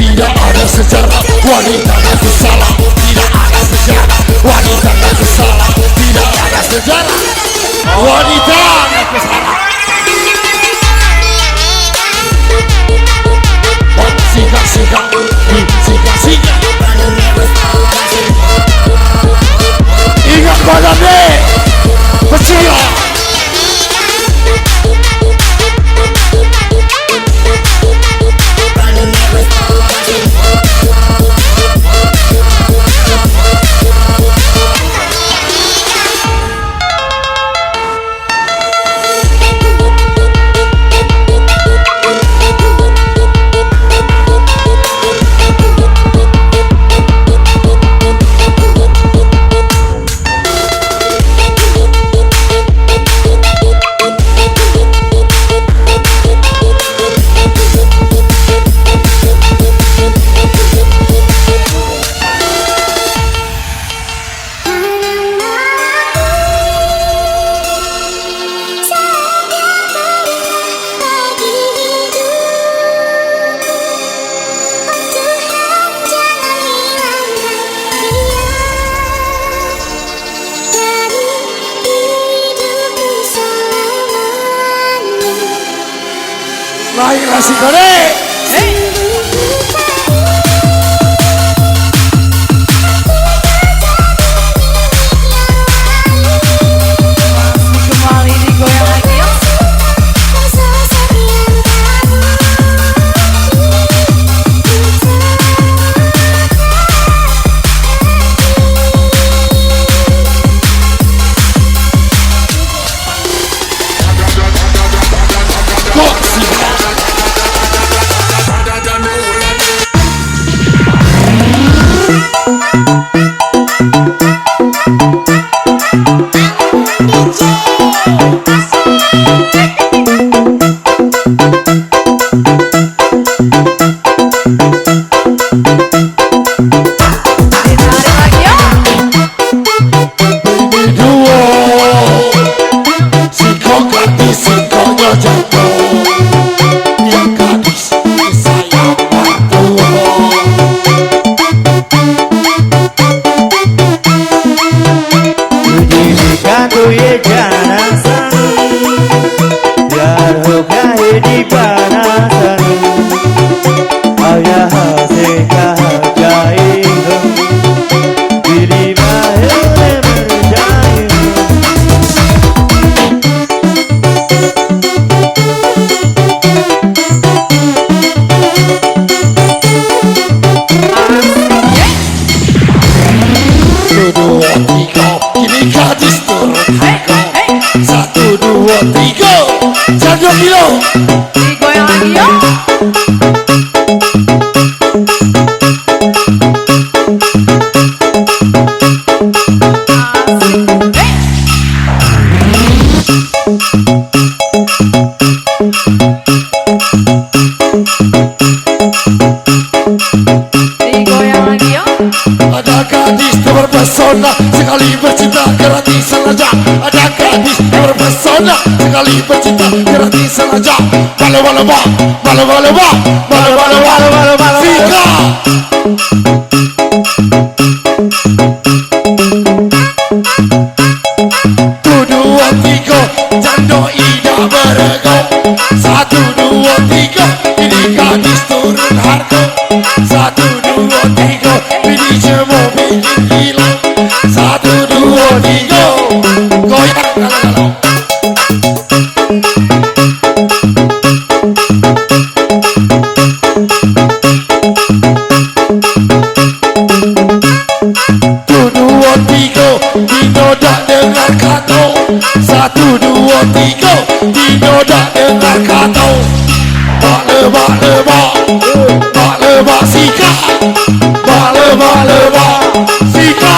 Tidak ada sejarah wanita yang bersalah. Tidak ada sejarah wanita yang bersalah. Tidak ada sejarah wanita yang bersalah. Sikat, sikat, sikat, sikat. Ingat badannya, percaya. Naik nasi goreng. Kembali digoyang lagi yuk. Kok sih? Satu, dua, tiga, jangan 2 kilo. Digoyang lagi yuk. Digoyang lagi yuk. Ada gadis terpesona sekali bercinta gratisan aja. Ada gadis terpesona sekali bercinta gratisan aja. Bala bala ba, bala bala ba, bala bala bala bala bala. Sika. Dua tiga, jando ida berego. 1 2 3, ini gadis turun harga. 1 2 3, ini semua bikin gila. 1 2 3. Dino tak dengar kata. Satu, dua, tiga. Dino tak dengar kata. Bak lebak lebak, bak lebak sika. Bak lebak lebak sika.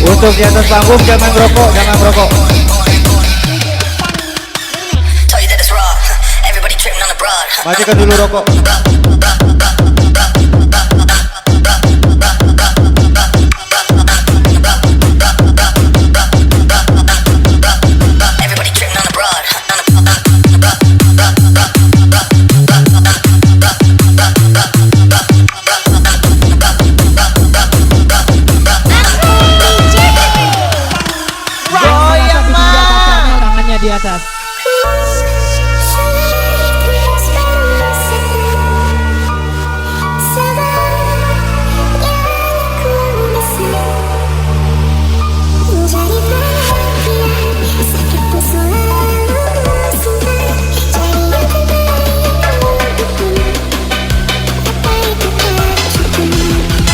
Untuk di atas panggung jangan merokok, jangan merokok. Matikan dulu rokok. Di atas.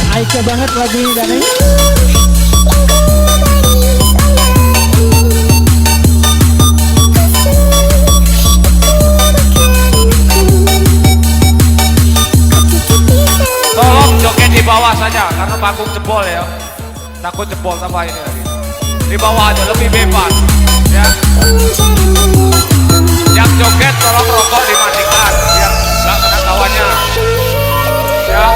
Aisyah banget lagu ini dan joget di bawah saja karena panggung jebol ya, takut jebol tambah ini lagi. Di bawah aja lebih bebas ya. Yang joget tolong rokok dimatikan biar nggak kena kawannya ya.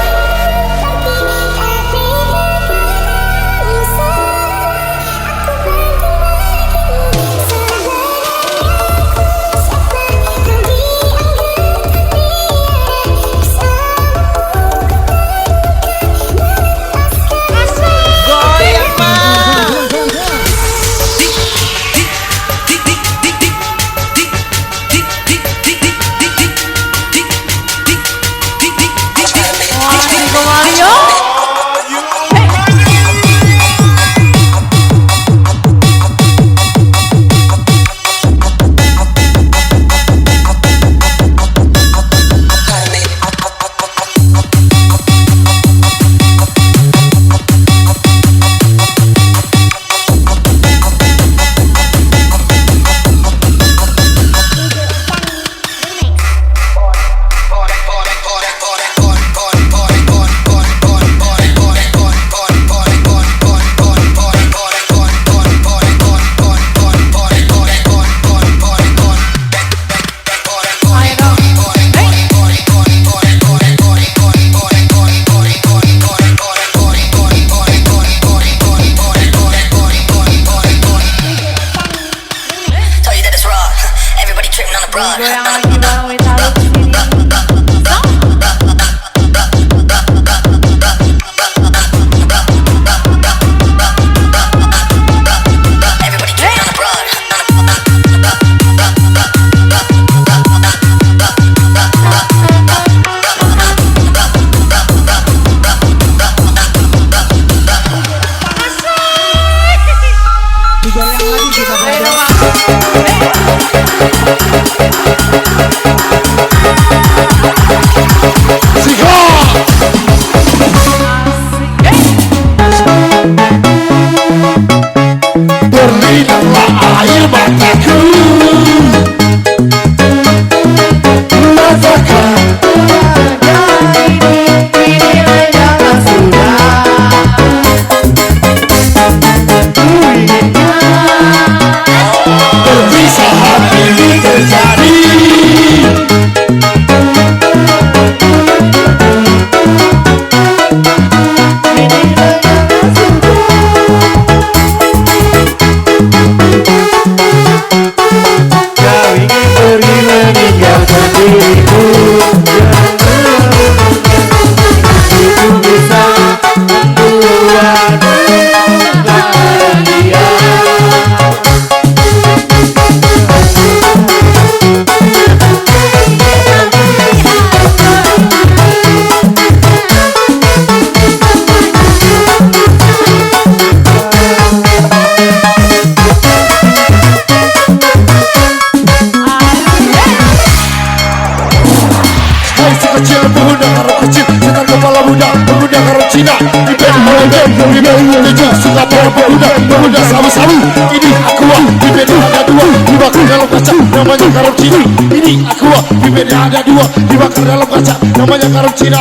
Tujuh suka pemuda sabu-sabu. Ini aqua, bibirnya ada dua, dibakar dalam kaca, namanya garam Cina. Ini aqua, bibirnya ada dua, dibakar dalam kaca, namanya garam Cina.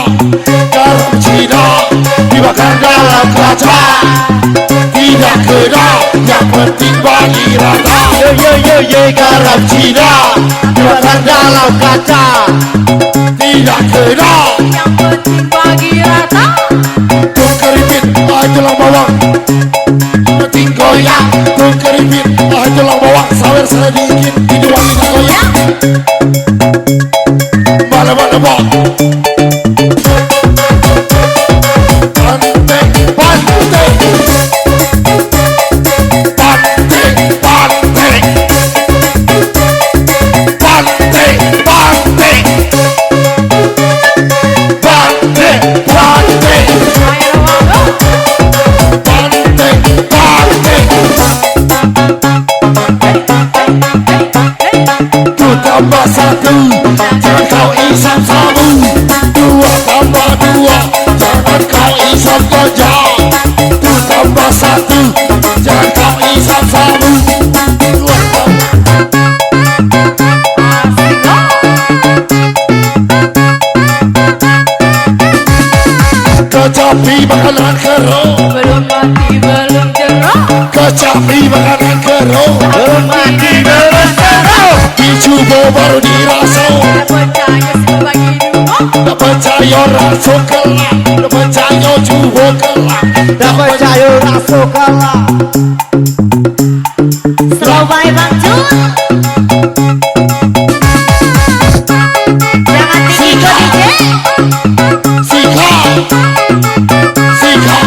Garam Cina dibakar dalam kaca, tidak kena, yang penting bagi rata. Garam Cina dibakar dalam kaca, tidak kena, yang penting bagi rata. tung keripit, tulang bawang, penting goyang. Tung keripit, tulang bawang, sawer saya dikit, hidup kita goyang. Bala-bala-bala. Pantai, pantai, pantai, pantai, pantai, pantai, pantai, pantai, Air wago. pantai, pantai. Ku tambah satu, jangan kau isap sabu. Dua tambah dua, jangan kau isap ganja. Ku tambah satu, jangan kau isap sabu. Dua tambah kecapi makanan kero, Belum mati belum jerah. kecapi makanan kero. Belum mati belum jerah. Dicoba baru dirasa. Tak percaya sebagi dulu. Tak percaya rasa kelak, tak percaya juga kelak. Tak percaya rasa kalah. Slow by Bang Jun. Jangan tinggi DJ. Sika, sika,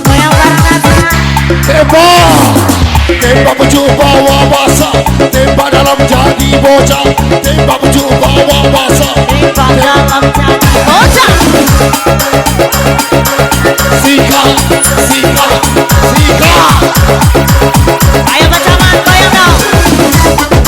Goyang karena tembak, tembak baju bawa basah, tembak dalam jadi bocah, tembak baju bawa basah. tembak dalam jadi bocah. Sika, sika, sika. Ayo bersama goyang dong.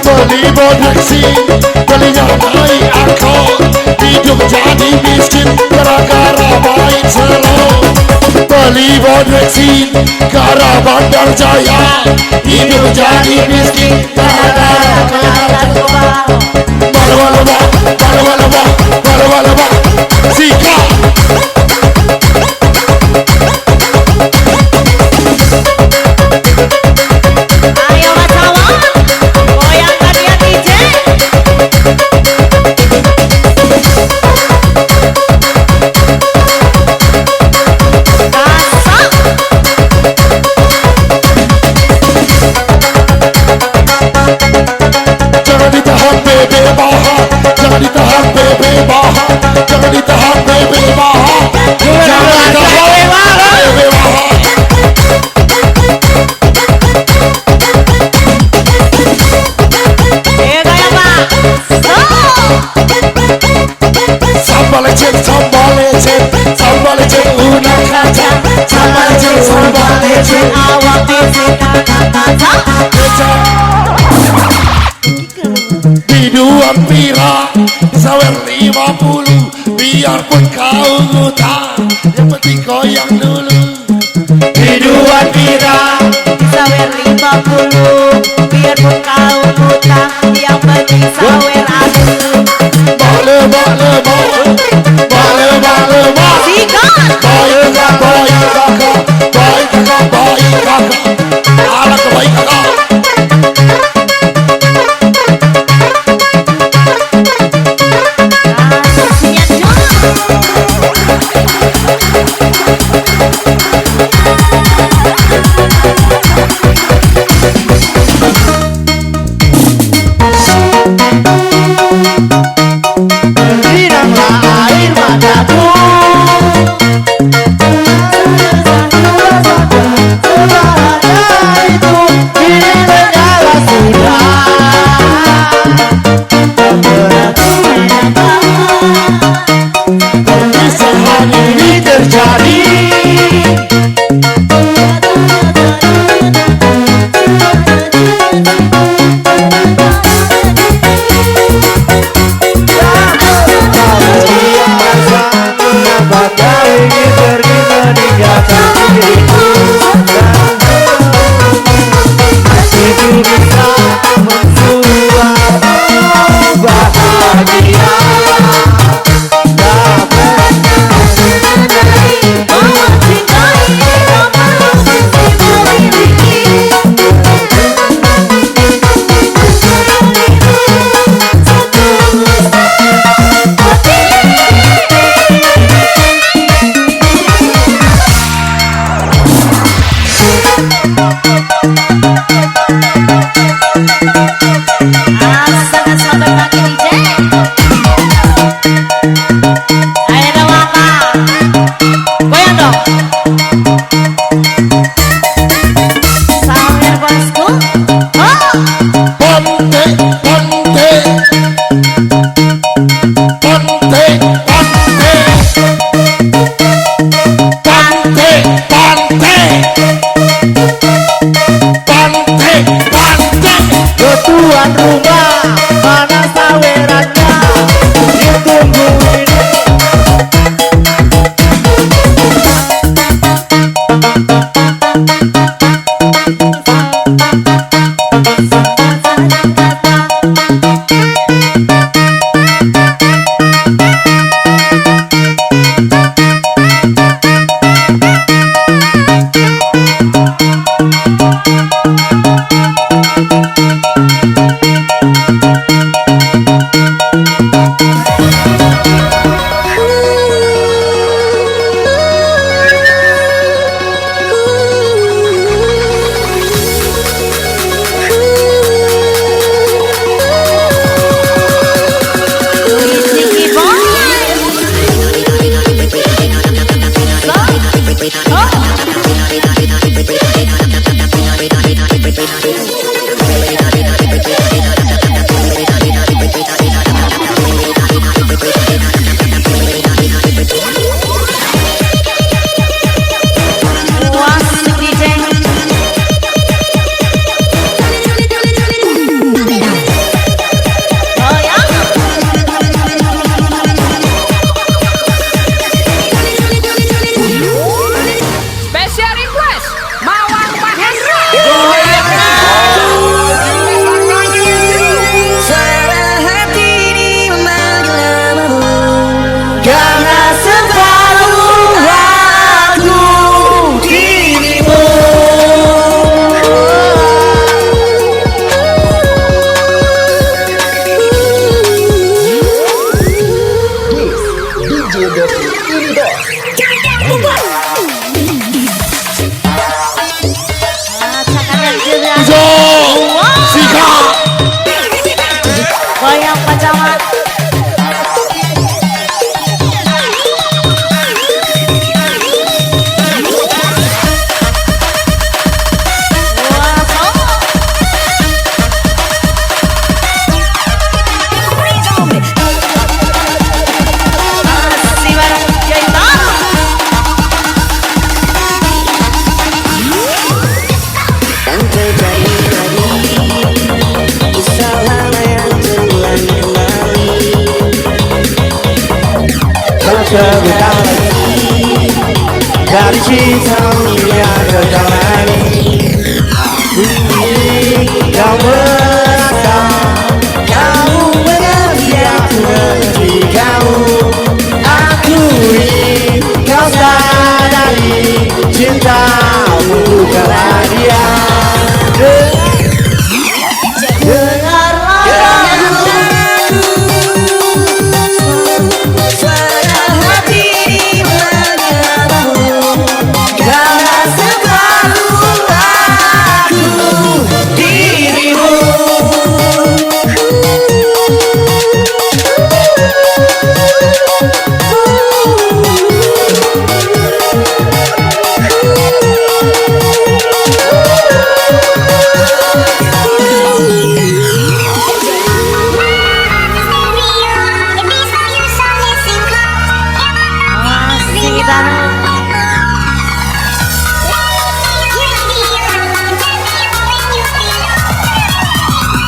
Beli bodeksi, belinya naik angkot, hidup jadi miskin gara-gara main selo. Beli bodeksi, gara Bandar Jaya, hidup jadi miskin gara-gara main Narkoba. Bala-bala-ba, bala-bala-ba, bala-bala-ba. Sika, Ayo bersama goyangkan ya DJ. Kasar. jangan ditahan bebe baha, jangan ditahan bebe baha, jangan ditahan bebe baha, jangan ditahan bebe baha. Goyang Bang. Sambal lecet, sambal lecet, sambal lecet, unang kaca, sambal lecet, sambal lecet, Awak bisik kata-kata. biduan pira, sawer 50, biarpun kau ngutang, yang penting goyang dulu. Biduan pira, Sawer 50. Biarpun kau hutang, yang penting sawer aku. bale bale bale, bale bale bale. Sikat. Baik kakak, baik kakak, baik kakak, baik kakak, ala kebaik kakak. Punya Jun. terjadi. Mengapa kau ingin pergi meninggalkan diriku? Itu bisa membuatmu bahagia. Tuan rumah, mana sawerannya? Ditunggu ini. Goyang pacawan. Sebentar lagi dari cintamu yang terjalani, kau merasa kamu mengerti, aku mengerti kamu. Aku ingin kau sadari cintamu bukanlah dia. Karena separuh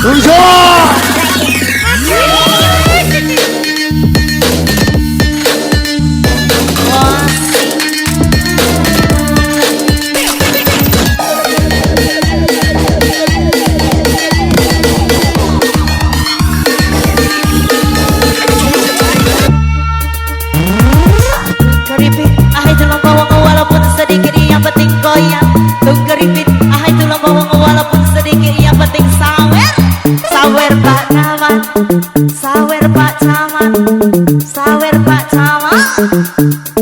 Keripik, ahai tulang bawang walaupun sedikit yang penting goyang. Tuh keripik, ahai tulang bawang walaupun sedikit yang penting sawer. Sawer Pak Camat, sawer Pak Camat, sawer Pak Camat.